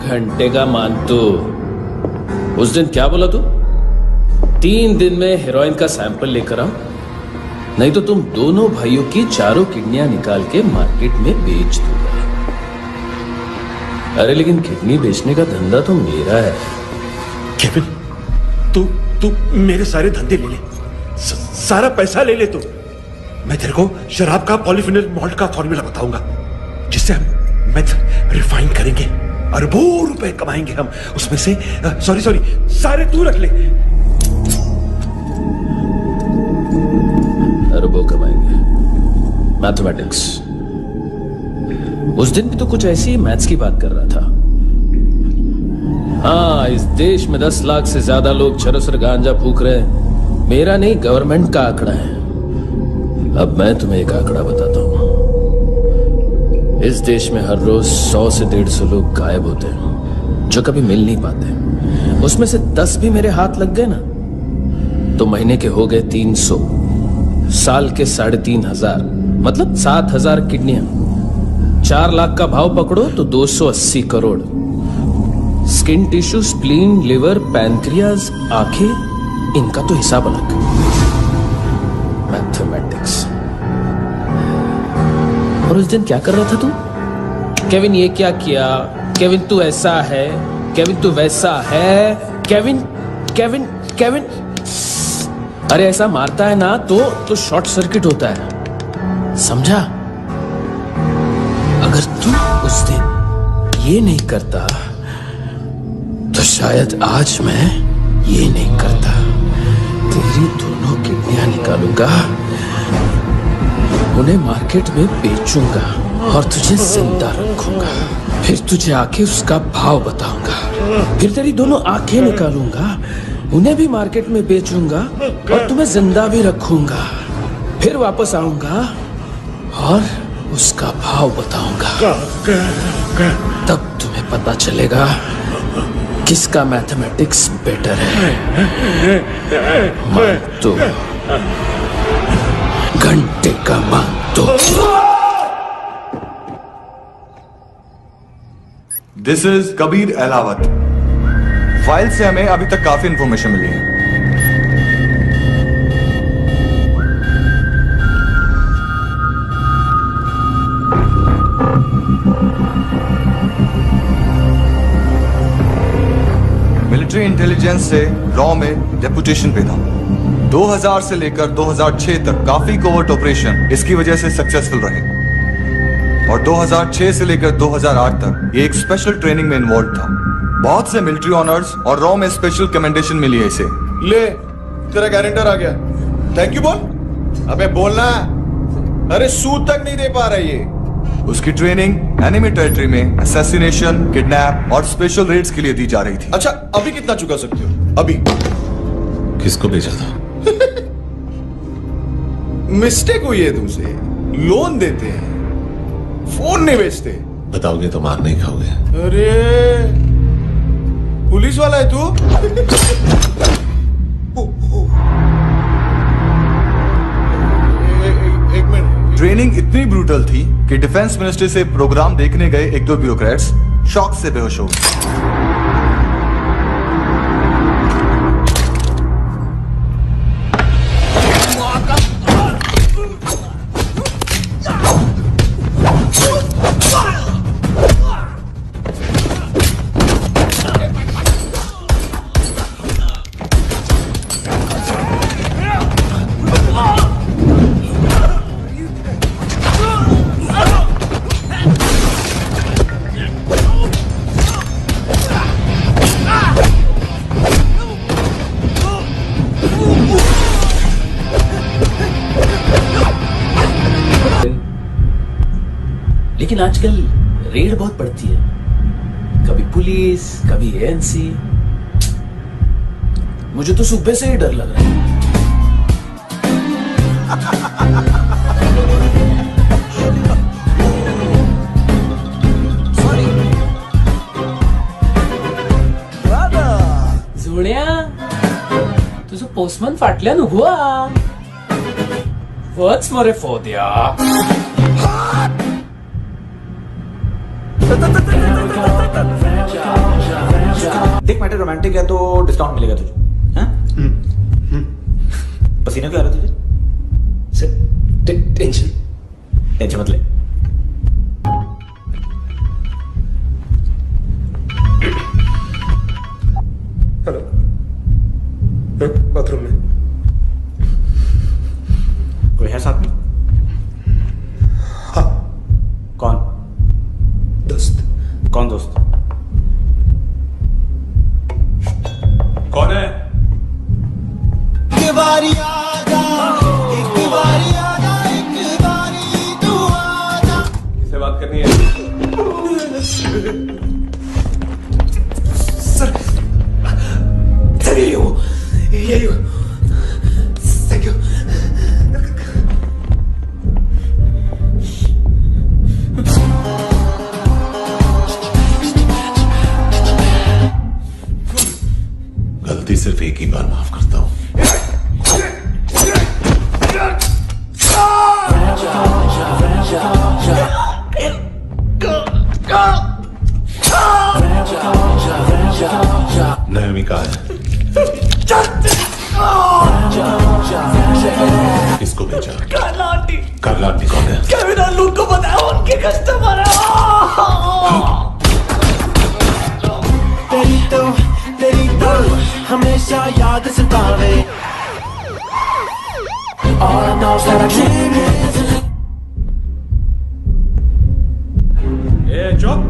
घंटे का मानतू, उस दिन क्या बोला तू? 3 दिन में हेरोइन का सैंपल लेकर आओ, नहीं तो तुम दोनों भाइयों की चारों किडनियां निकाल के मार्केट में बेच दूंगा। अरे लेकिन किडनी बेचने का धंधा तो मेरा है। केविन, तू मेरे सारे धंधे ले ले, सारा पैसा ले ले तू। मैं तेरे को शराब का पॉलीफिनल मॉल्ट का फॉर्मूला बताऊंगा, जिससे हम मेथ रिफाइन करेंगे, अरबों रुपए कमाएंगे हम उसमें से। सॉरी सारे तू रख ले। अरबों कमाएंगे, मैथमेटिक्स। उस दिन भी तो कुछ ऐसी ही मैथ्स की बात कर रहा था। हाँ, इस देश में 10 लाख से ज्यादा लोग चरस और गांजा फूक रहे हैं। मेरा नहीं, गवर्नमेंट का आंकड़ा है। अब मैं तुम्हें एक आंकड़ा बताता हूं। इस देश में हर रोज 100 से 150 लोग गायब होते हैं, जो कभी मिल नहीं पाते। उसमें से 10 भी मेरे हाथ लग गए ना, तो महीने के हो गए 300, साल के 3500, मतलब 7000 किडनियां। 4 लाख का भाव पकड़ो तो 280 crore. Skin tissue, spleen, liver, pancreas, आंखें, इनका तो हिसाब अलग। मैथमेटिक्स। और उस दिन क्या कर रहा था तू? केविन ये क्या किया, केविन तू ऐसा है, केविन तू वैसा है, केविन केविन केविन। अरे ऐसा मारता है ना तो शॉर्ट सर्किट होता है, समझा? अगर तू उस दिन ये नहीं करता तो शायद आज मैं ये नहीं करता। तेरी दोनों किडनियां निकालूंगा, उन्हें मार्केट में बेचूंगा और तुझे जिंदा रखूंगा। फिर तुझे आके उसका भाव बताऊंगा। फिर तेरी दोनों आंखें निकालूंगा, उन्हें भी मार्केट में बेचूंगा और तुम्हें जिंदा भी रखूंगा। फिर वापस आऊंगा और उसका भाव बताऊंगा। तब तुम्हें पता चलेगा किसका मैथमेटिक्स बेटर है। मानतो, घंटे का मानतो। This is Kabir Ahlawat. File से हमें अभी तक काफी इंफॉर्मेशन मिली है। एक्सपीरियंस से लॉ में डेपुटेशन पे था। 2000 से लेकर 2006 तक काफी कोवर्ट ऑपरेशन इसकी वजह से सक्सेसफुल रहे और 2006 से लेकर 2008 तक ये एक स्पेशल ट्रेनिंग में इन्वॉल्व था। बहुत से मिलिट्री ऑनर्स और रॉ में स्पेशल कमेंडेशन मिली है इसे। ले तेरा गारंटर आ गया, थैंक यू बोल। अबे बोलना, अरे सूद तक नहीं दे पा रहा ये। उसकी ट्रेनिंग एनिमी टेरिटरी में असैसिनेशन, किडनैप और स्पेशल रेड्स के लिए दी जा रही थी। अच्छा अभी कितना चुका सकते हो? अभी किसको भेजा था? मिस्टेक हुई है तुमसे, लोन देते हैं, फोन नहीं बेचते। बताओगे तो मार नहीं खाओगे। अरे पुलिस वाला है तू? एक मिनट। ट्रेनिंग इतनी ब्रूटल थी कि डिफेंस मिनिस्ट्री से प्रोग्राम देखने गए एक दो ब्यूरोक्रेट्स शॉक से बेहोश हो गए। लेकिन आजकल रेड बहुत पड़ती है, कभी पुलिस कभी एएनसी। मुझे तो सुबह से ही डर लग रहा है। जोड्या तुझं पोस्टमन फाटल्यान उभो हा. वच मरे फोद्या. देख मैटर रोमांटिक है तो डिस्काउंट मिलेगा तुझे. हाँ? पसीना क्यों आ रहा तुझे? सर टेंशन मत ले. हेलो, बाथरूम में कोई है साथ में? हाँ. कौन? दोस्त. कौन दोस्त? कौन है? किससे बात करनी है? सर यही हो. Thank you. गलती सिर्फ एक ही बार माफ करता हूं. नायोमी कहाँ है? किसको भेजा? कार्ला आंटी कौन है? केविन और लूक को बताया, उनके कस्टमर है. तेरी तो हमेशा याद सतावे. All I know is that I dream is. चुप.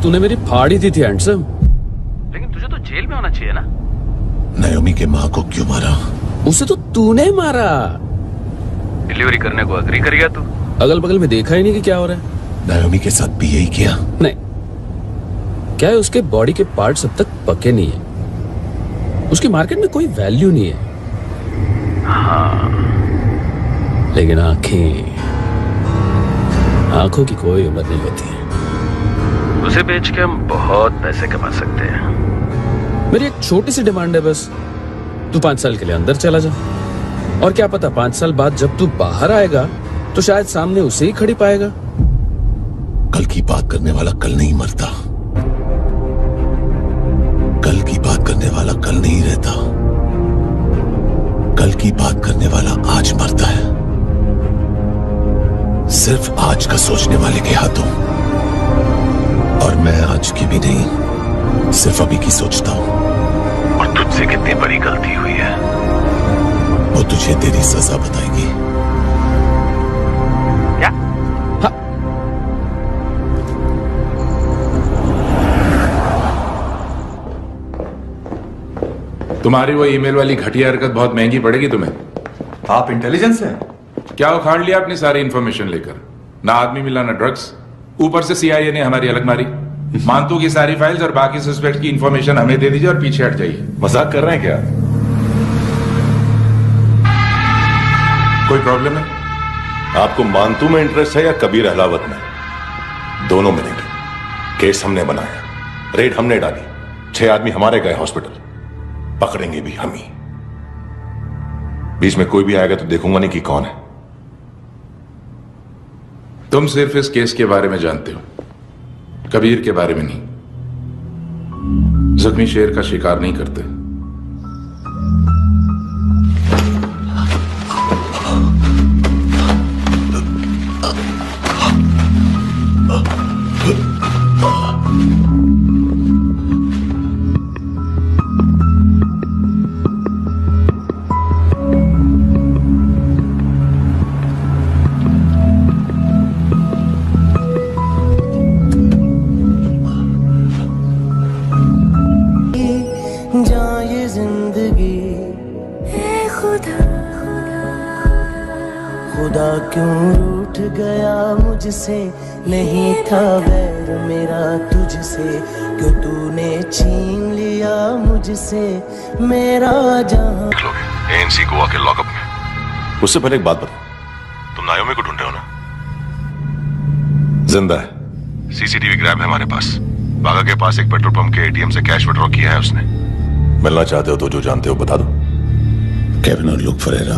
तूने मेरी फाड़ ही दी थी हैंडसम। लेकिन तुझे तो जेल में होना चाहिए ना। नायोमी के माँ को क्यों मारा? उसे तो तूने मारा। डिलीवरी करने को अग्री कर गया तू। अगल बगल में देखा ही नहीं कि क्या हो रहा है। नायोमी के साथ भी यही किया? नहीं, क्या है उसके बॉडी के पार्ट्स अब तक पके नहीं है, उसकी मार्केट में कोई वैल्यू नहीं है। हाँ, लेकिन आंखों की कोई उम्र नहीं होती है। उसे बेच के हम बहुत पैसे कमा सकते हैं। मेरी एक छोटी सी डिमांड है बस, तू 5 साल के लिए अंदर चला जा, और क्या पता 5 साल बाद जब तू बाहर आएगा तो शायद सामने उसे ही खड़ी पाएगा। कल की बात करने वाला कल नहीं मरता, कल की बात करने वाला कल नहीं रहता, कल की बात करने वाला आज मरता है। सिर्फ आज का सोचने वाले के हाथों। और मैं आज की भी नहीं, सिर्फ अभी की सोचता हूं। और तुझसे कितनी बड़ी गलती हुई है वो तुझे तेरी सजा बताएगी। क्या? हाँ। तुम्हारी वो ईमेल वाली घटिया हरकत बहुत महंगी पड़ेगी तुम्हें। आप इंटेलिजेंस हैं? क्या उखाड़ लिया अपनी सारी इंफॉर्मेशन लेकर? ना आदमी मिला ना ड्रग्स, ऊपर से सीआईए ने हमारी अलग मारी। मानतू की सारी फाइल्स और बाकी सस्पेक्ट की इंफॉर्मेशन हमें दे दीजिए और पीछे हट जाइए। मजाक कर रहे हैं क्या? कोई प्रॉब्लम है? आपको मानतू में इंटरेस्ट है या कबीर अहलावत में? दोनों मिलेंगे। केस हमने बनाया, रेड हमने डाली, 6 आदमी हमारे गए हॉस्पिटल, पकड़ेंगे भी हम ही। बीच में कोई भी आएगा तो देखूंगा नहीं कि कौन है। तुम सिर्फ इस केस के बारे में जानते हो, कबीर के बारे में नहीं। जख्मी शेर का शिकार नहीं करते। खुदा क्यों रूठ गया मुझसे, नहीं था वैर मेरा तुझसे, क्यों तूने छीन लिया मुझसे मेरा जहां। एएनसी गोवा के लॉकअप में। उससे पहले एक बात बताओ, तुम नायोमी को ढूंढ रहे हो ना? जिंदा है, सीसीटीवी ग्रैब है हमारे पास। बागा के पास एक पेट्रोल पंप के एटीएम से कैश विड्रॉ किया है उसने। मिलना चाहते हो तो जो जानते हो बता दो। केविन और लुक फरेरा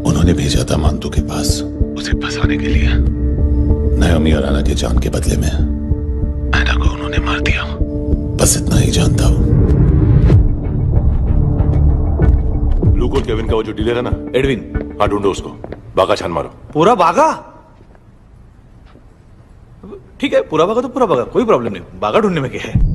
उन्होंने भेजा था मानतू के पास उसे फंसाने के लिए। नायोमी और आना के जान के बदले में एना को उन्होंने मार दिया। बस इतना ही जानता हूं। लुक और केविन का वो जो डीलर है ना, एडविन, हाँ ढूंढो उसको। बागा छान मारो। पूरा बागा? ठीक है, पूरा बागा तो पूरा बागा, कोई प्रॉब्लम नहीं। बागा ढूंढने में क्या है?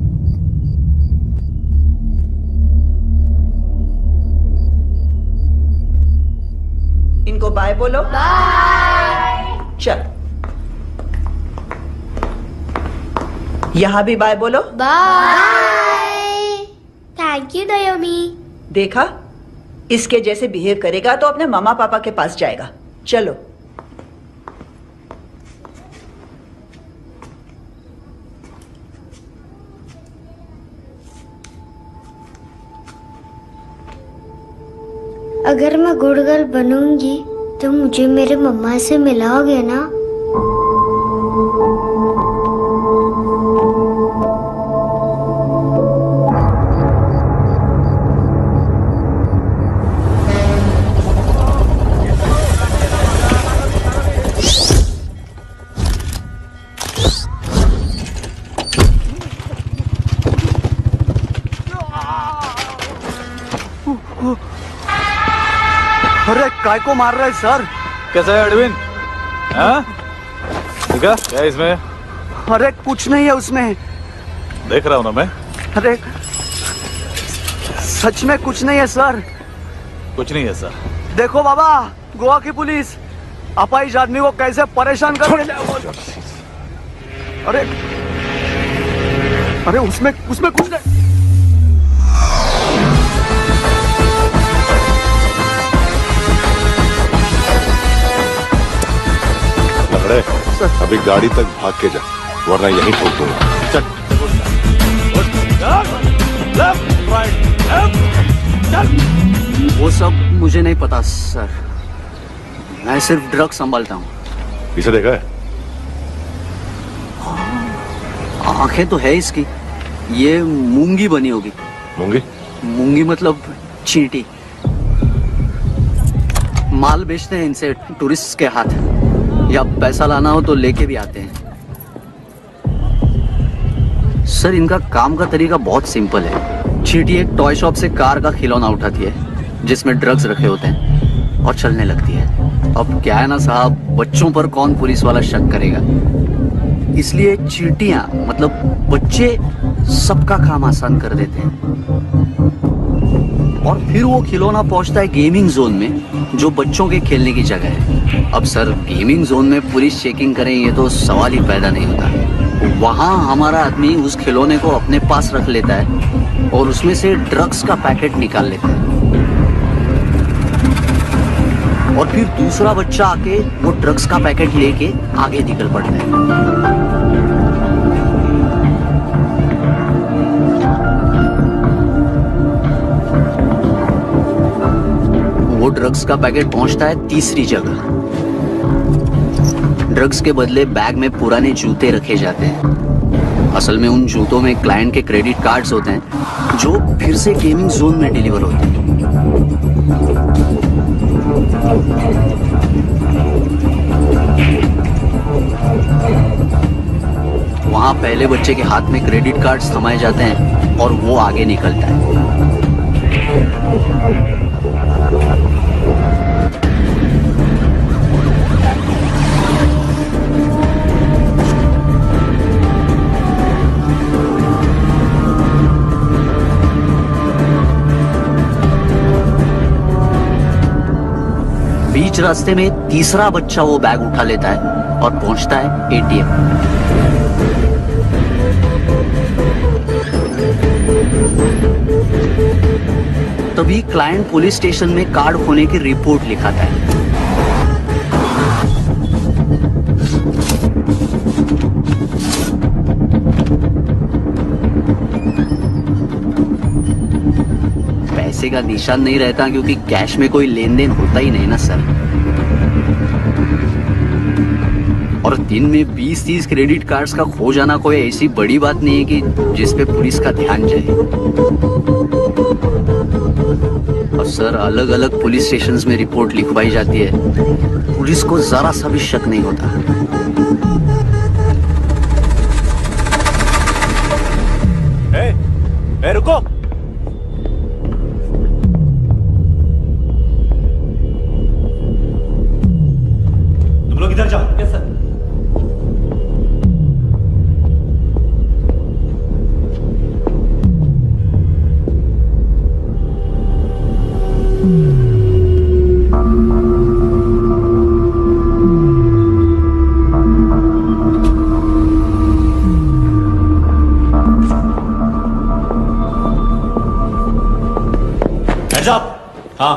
इनको बाय बोलो। बाय। चल, यहां भी बाय बोलो। बाय। Thank you नायोमी। देखा, इसके जैसे बिहेव करेगा तो अपने मामा पापा के पास जाएगा। चलो। अगर मैं गुड गर्ल बनूंगी तो मुझे मेरे मम्मा से मिलाओगे ना? अरे काय को मार रहा है सर? कैसा है एडविन? हाँ? ठीक है? क्या है इसमें? अरे कुछ नहीं है उसमें। देख रहा हूं ना मैं। अरे सच में कुछ नहीं है सर। कुछ नहीं है सर। देखो बाबा, गोवा की पुलिस अपाहिज आदमी को कैसे परेशान कर रही है। अरे अरे उसमें उसमें कुछ नहीं। लंगड़े, अभी गाड़ी तक भाग के जा, वरना यहीं ठोक दूंगा। चल। वो सब मुझे नहीं पता सर, मैं सिर्फ ड्रग संभालता हूँ। इसे देखा है? आंखें तो है इसकी, ये मूंगी बनी होगी। मूंगी? मूंगी मतलब चींटी। माल बेचते हैं इनसे टूरिस्ट के हाथ, या पैसा लाना हो तो लेके भी आते हैं। सर इनका काम का तरीका बहुत सिंपल है। चींटी एक टॉय शॉप से कार का खिलौना उठाती है जिसमें ड्रग्स रखे होते हैं और चलने लगती है। अब क्या है ना साहब, बच्चों पर कौन पुलिस वाला शक करेगा, इसलिए चींटियां मतलब बच्चे सबका काम आसान कर देते हैं। और फिर वो खिलौना पहुंचता है गेमिंग जोन में, जो बच्चों के खेलने की जगह है। अब सर गेमिंग जोन में पुलिस चेकिंग करें ये तो सवाल ही पैदा नहीं होता। वहां हमारा आदमी उस खिलौने को अपने पास रख लेता है और उसमें से ड्रग्स का पैकेट निकाल लेता है, और फिर दूसरा बच्चा आके वो ड्रग्स का पैकेट लेके आगे निकल पड़ता है। वो ड्रग्स का पैकेट पहुंचता है तीसरी जगह। ड्रग्स के बदले बैग में पुराने जूते रखे जाते हैं। असल में उन जूतों में क्लाइंट के क्रेडिट कार्ड्स होते हैं जो फिर से गेमिंग जोन में डिलीवर होते हैं। वहां पहले बच्चे के हाथ में क्रेडिट कार्ड्स थमाए जाते हैं और वो आगे निकलता है। बीच रास्ते में तीसरा बच्चा वो बैग उठा लेता है और पहुंचता है एटीएम। तभी क्लाइंट पुलिस स्टेशन में कार्ड खोने की रिपोर्ट लिखाता है। पैसे का निशान नहीं रहता क्योंकि कैश में कोई लेन देन होता ही नहीं ना सर। और दिन में 20-30 क्रेडिट कार्ड्स का खो जाना कोई ऐसी बड़ी बात नहीं है कि जिस पे पुलिस का ध्यान जाए। और सर अलग अलग पुलिस स्टेशंस में रिपोर्ट लिखवाई जाती है, पुलिस को जरा सा भी शक नहीं होता। रुको, तुम लोग इधर जाओ। Yes sir. हाँ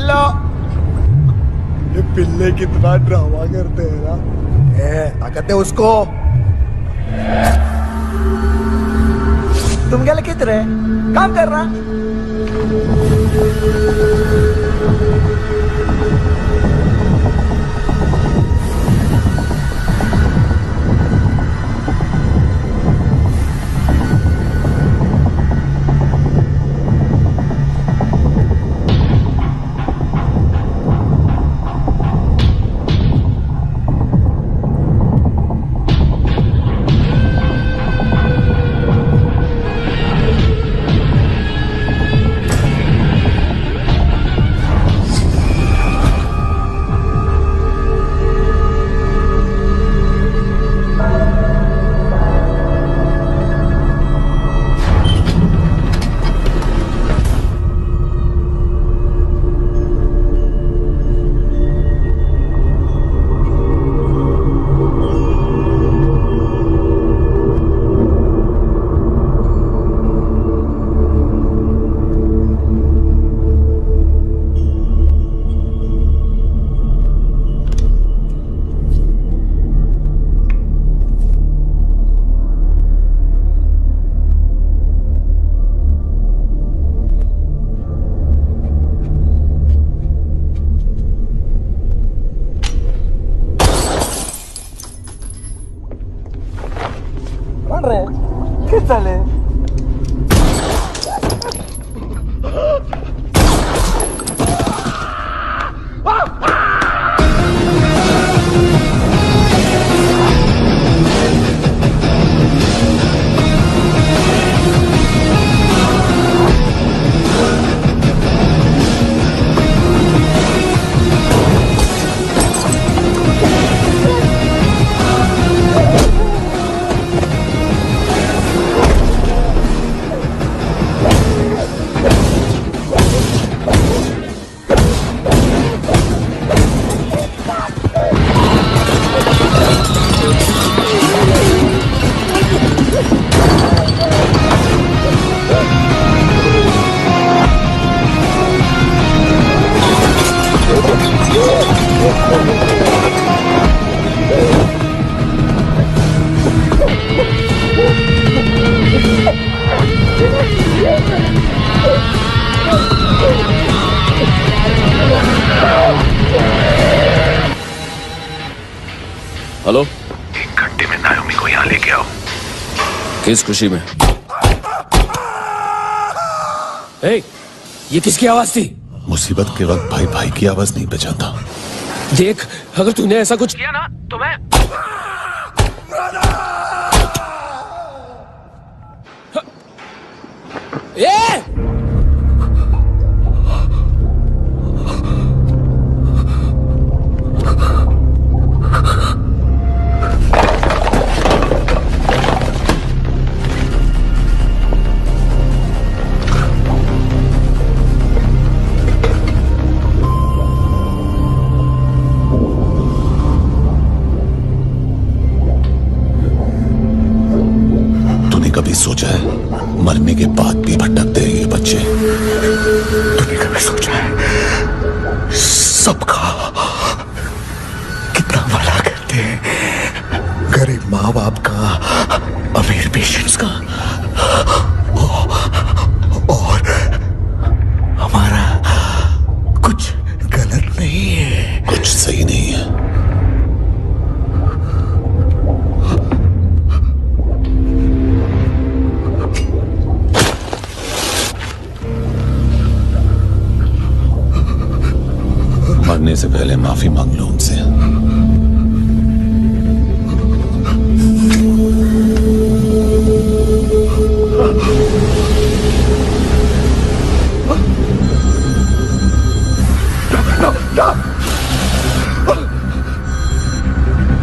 लो। ये पिल्ले कितना ड्रामा करते हैं ना। ताकत है उसको। तुम क्या लिख रहे? काम कर रहा। हेलो, 1 घंटे में नायोमी को यहाँ लेके आओ। किस खुशी में? ए, ये किसकी आवाज थी? मुसीबत के वक्त भाई भाई की आवाज नहीं बचाता। देख, अगर तूने ऐसा कुछ किया ना तो मैं ए! कभी सोचा है मरने के बाद भी भटकते हैं ये बच्चे? तूने कभी सोचा है सबका कितना भला करते हैं? गरीब माँ बाप का, अमीर पेशेंट्स का, और हमारा कुछ गलत नहीं है, कुछ सही नहीं है। मरने से पहले माफी मांग लो उनसे।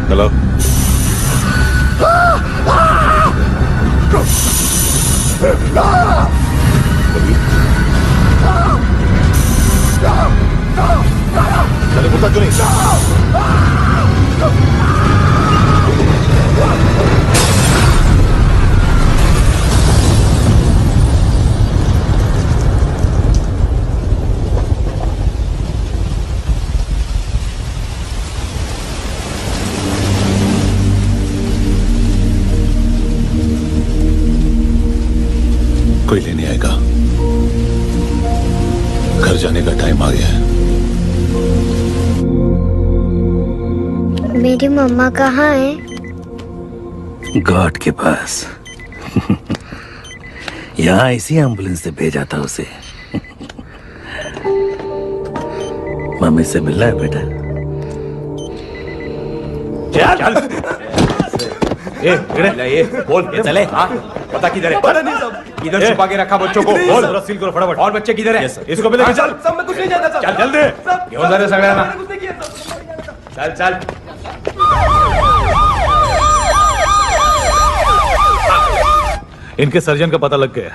हेलो, चले मुद्दा क्यों नहीं? कोई लेने आएगा। घर जाने का टाइम आ गया है। मेरी मम्मा कहाँ है? गॉड के पास। यहाँ इसी एम्बुलेंस से भेजा था उसे। मम्मी से मिलना है बेटा। चल ये बोल ये चले। हाँ पता किधर है? पता नहीं सब। इधर छुपा के रखा बच्चों को। बोल सील करो फटाफट। और बच्चे किधर है? इसको भी लेके चल। सब मैं कुछ नहीं जानता। चल जल्दी घेऊन जा रे सगळ्यांना। चल चल। इनके सर्जन का पता लग गया।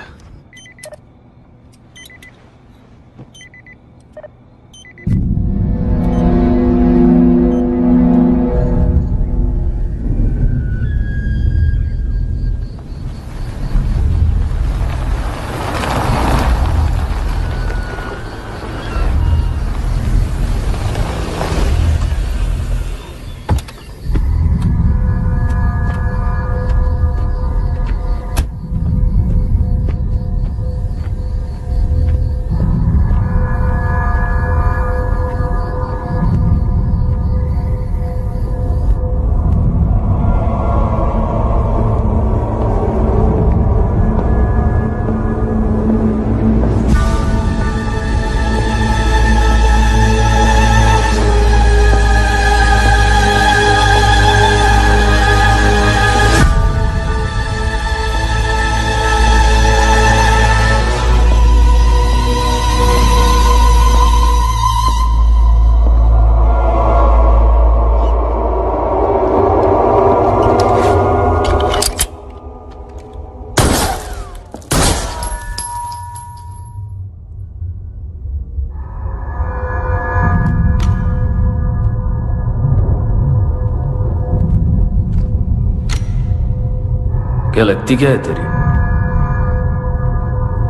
क्या लगती क्या है तेरी?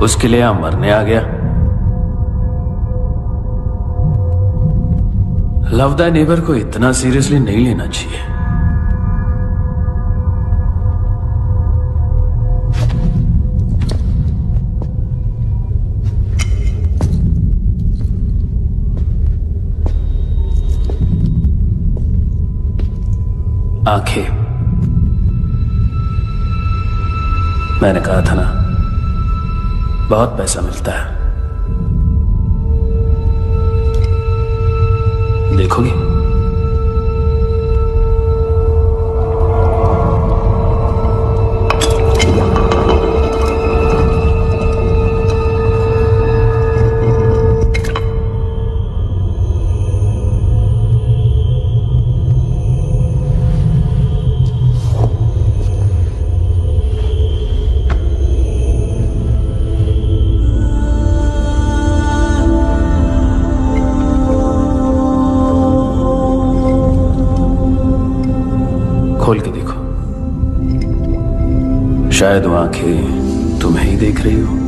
उसके लिए यहां मरने आ गया? लव द नेबर को इतना सीरियसली नहीं लेना चाहिए। आंखें, मैंने कहा था ना, बहुत पैसा मिलता है। देखोगी? खोल के देखो, शायद वो आंखें तुम्हें ही देख रही हो।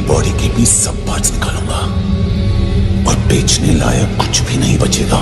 बॉडी के भी सब पार्ट्स निकालूंगा और बेचने लायक कुछ भी नहीं बचेगा।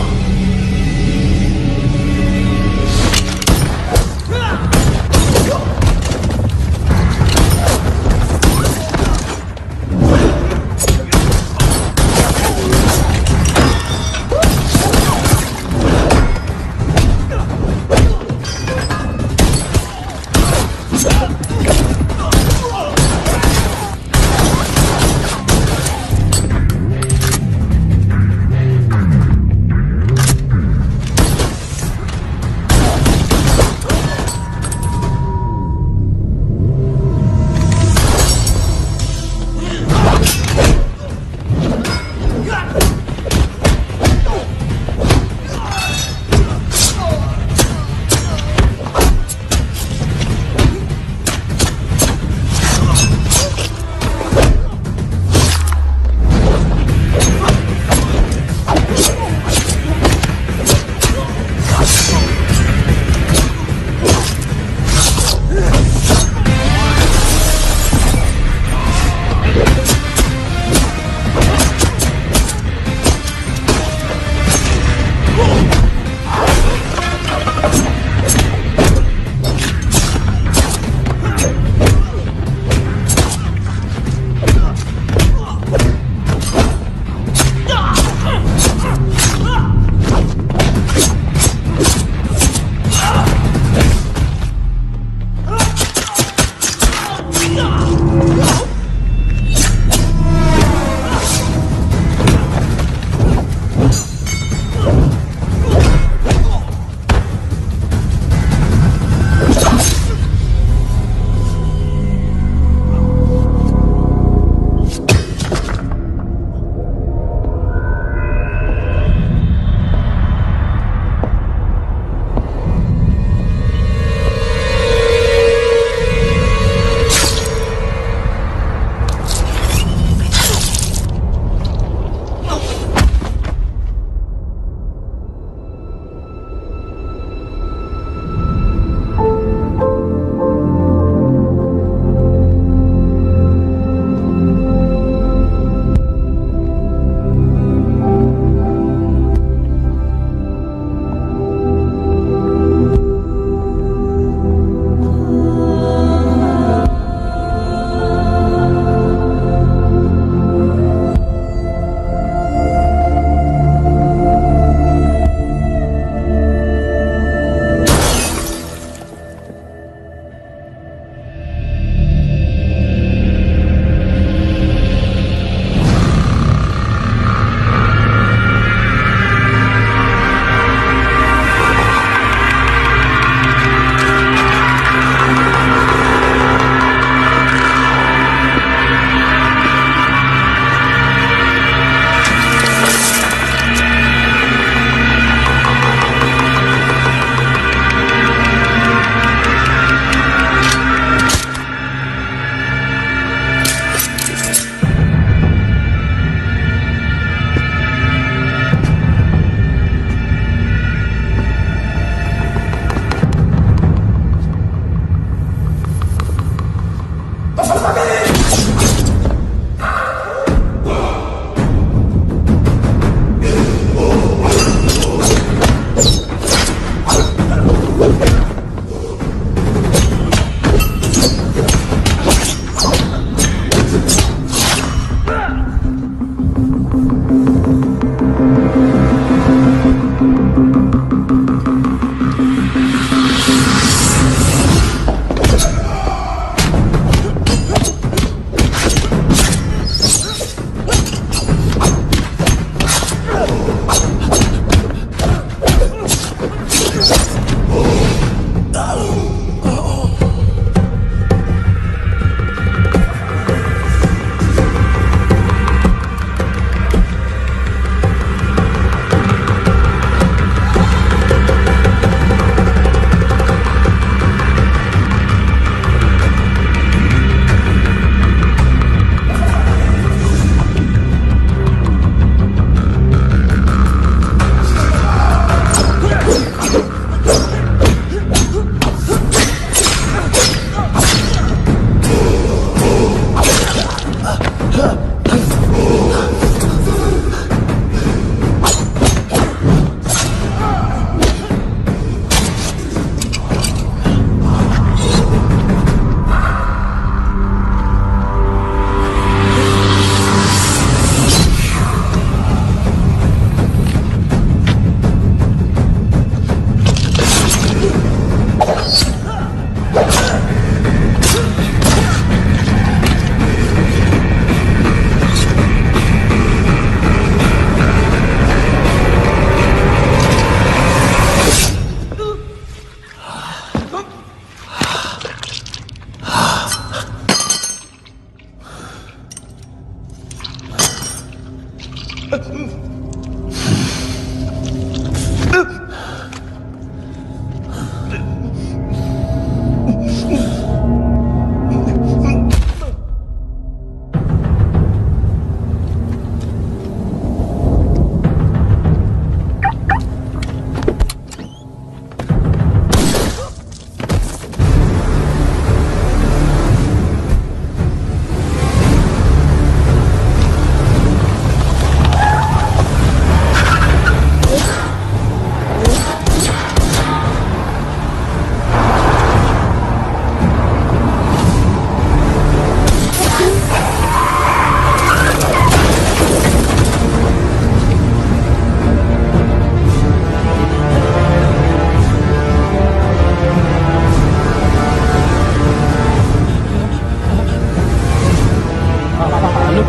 हेलो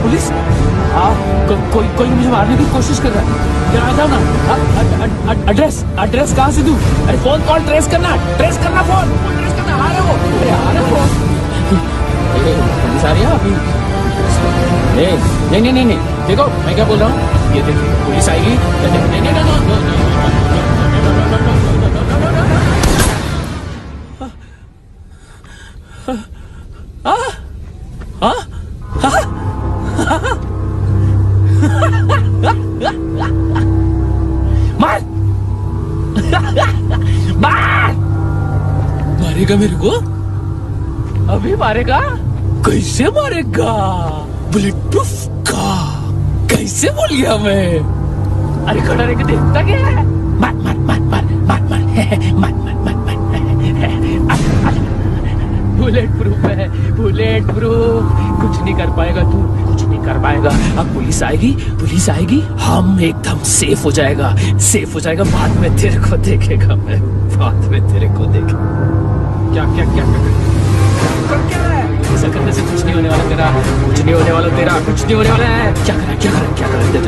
पुलिस, कोई मुझे मारने की कोशिश कर रहा है। जरा आ जाओ ना। एड्रेस कहाँ से दूं? अरे फोन कॉल ट्रेस करना फोन ट्रेस करना। आ रहे हो? अरे आ रहे हो? पुलिस आ रही है अभी? नहीं, देखो मैं क्या बोल रहा हूँ, ये देखो पुलिस आएगी। मार मारेगा मेरे को? अभी मारेगा? कैसे मारेगा? बुलेट प्रूफ का कैसे बोल गया मैं? अरे खड़ा रह के देखता क्या है? मार मार मार मार मार मार मार मार मार। बुलेट प्रूफ है, बुलेट प्रूफ। कुछ नहीं कर पाएगा तू, कुछ नहीं कर पाएगा। अब पुलिस आएगी, हम एकदम सेफ हो जाएगा। बाद में तेरे को देखेगा मैं, बाद में तेरे को देखेगा। क्या है? ऐसा करने से कुछ नहीं होने वाला तेरा, कुछ नहीं होने वाला है। क्या करा? देख।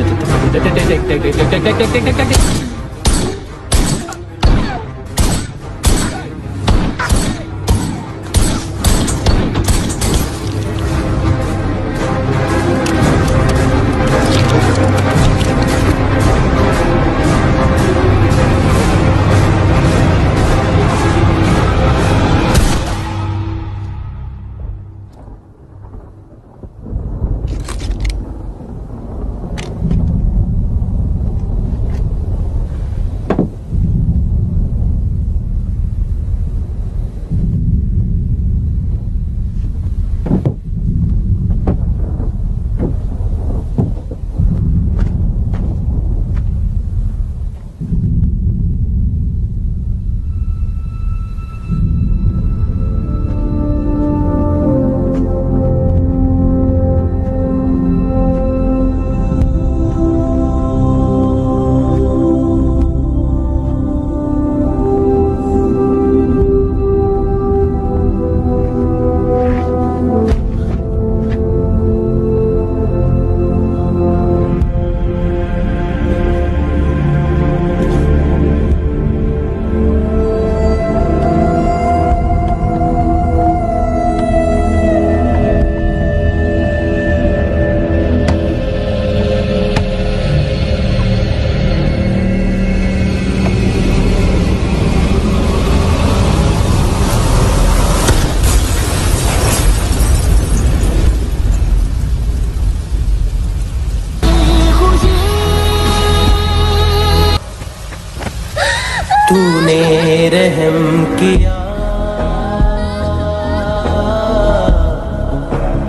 तूने रहम किया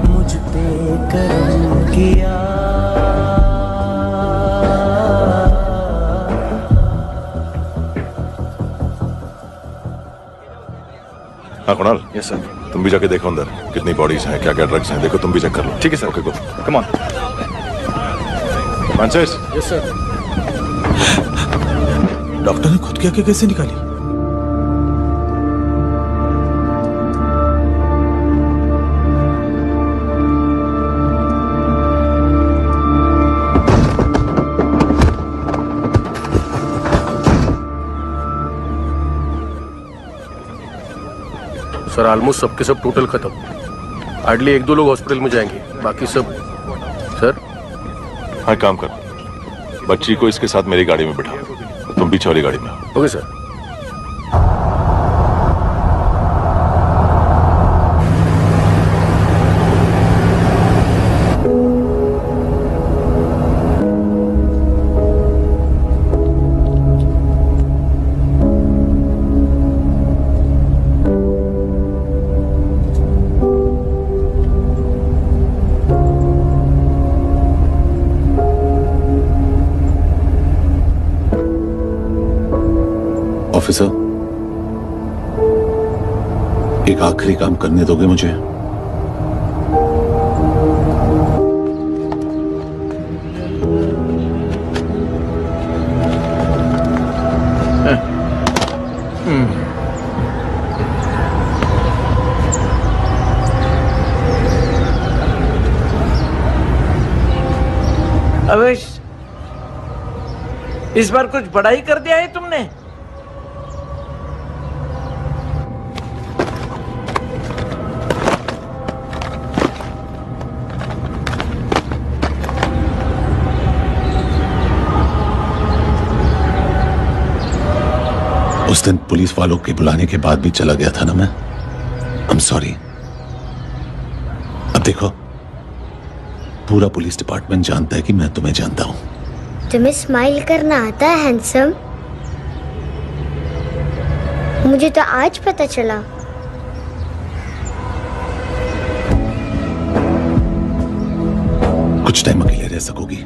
मुझ पे, करम किया। हाँ कुणाल, यस सर, तुम भी जाके देखो अंदर कितनी बॉडीज हैं, क्या क्या ड्रग्स हैं, देखो तुम भी चेक कर लो। ठीक है sir, okay go, come on. Francis. Yes sir. Doctor ने खुद की आंखें कैसे निकाली? सर ऑलमोस्ट सबके सब टोटल खत्म। हार्डली 1-2 लोग हॉस्पिटल में जाएंगे, बाकी सब। सर हाँ, काम कर, बच्ची को इसके साथ मेरी गाड़ी में बिठाओ, तुम पीछे वाली गाड़ी में। Okay sir. ऑफिसर, एक आखिरी काम करने दोगे मुझे? अवेश, इस बार कुछ बड़ा ही कर दिया है तुमने। उस दिन पुलिस वालों के बुलाने के बाद भी चला गया था ना मैं। I am sorry. अब देखो, पूरा पुलिस डिपार्टमेंट जानता है कि मैं तुम्हें जानता हूं। तुम्हें स्माइल करना आता है हैंडसम? मुझे तो आज पता चला। कुछ टाइम अकेले रह सकोगी?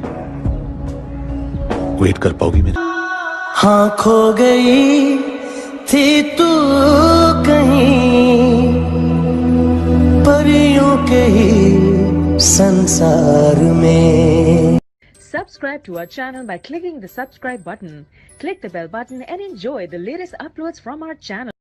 वेट कर पाओगी मेरी? हाँ, खो गई थी तू कहीं परियों के ही संसार में। Subscribe to our channel by clicking the subscribe button. Click the bell button and enjoy the latest uploads from our channel.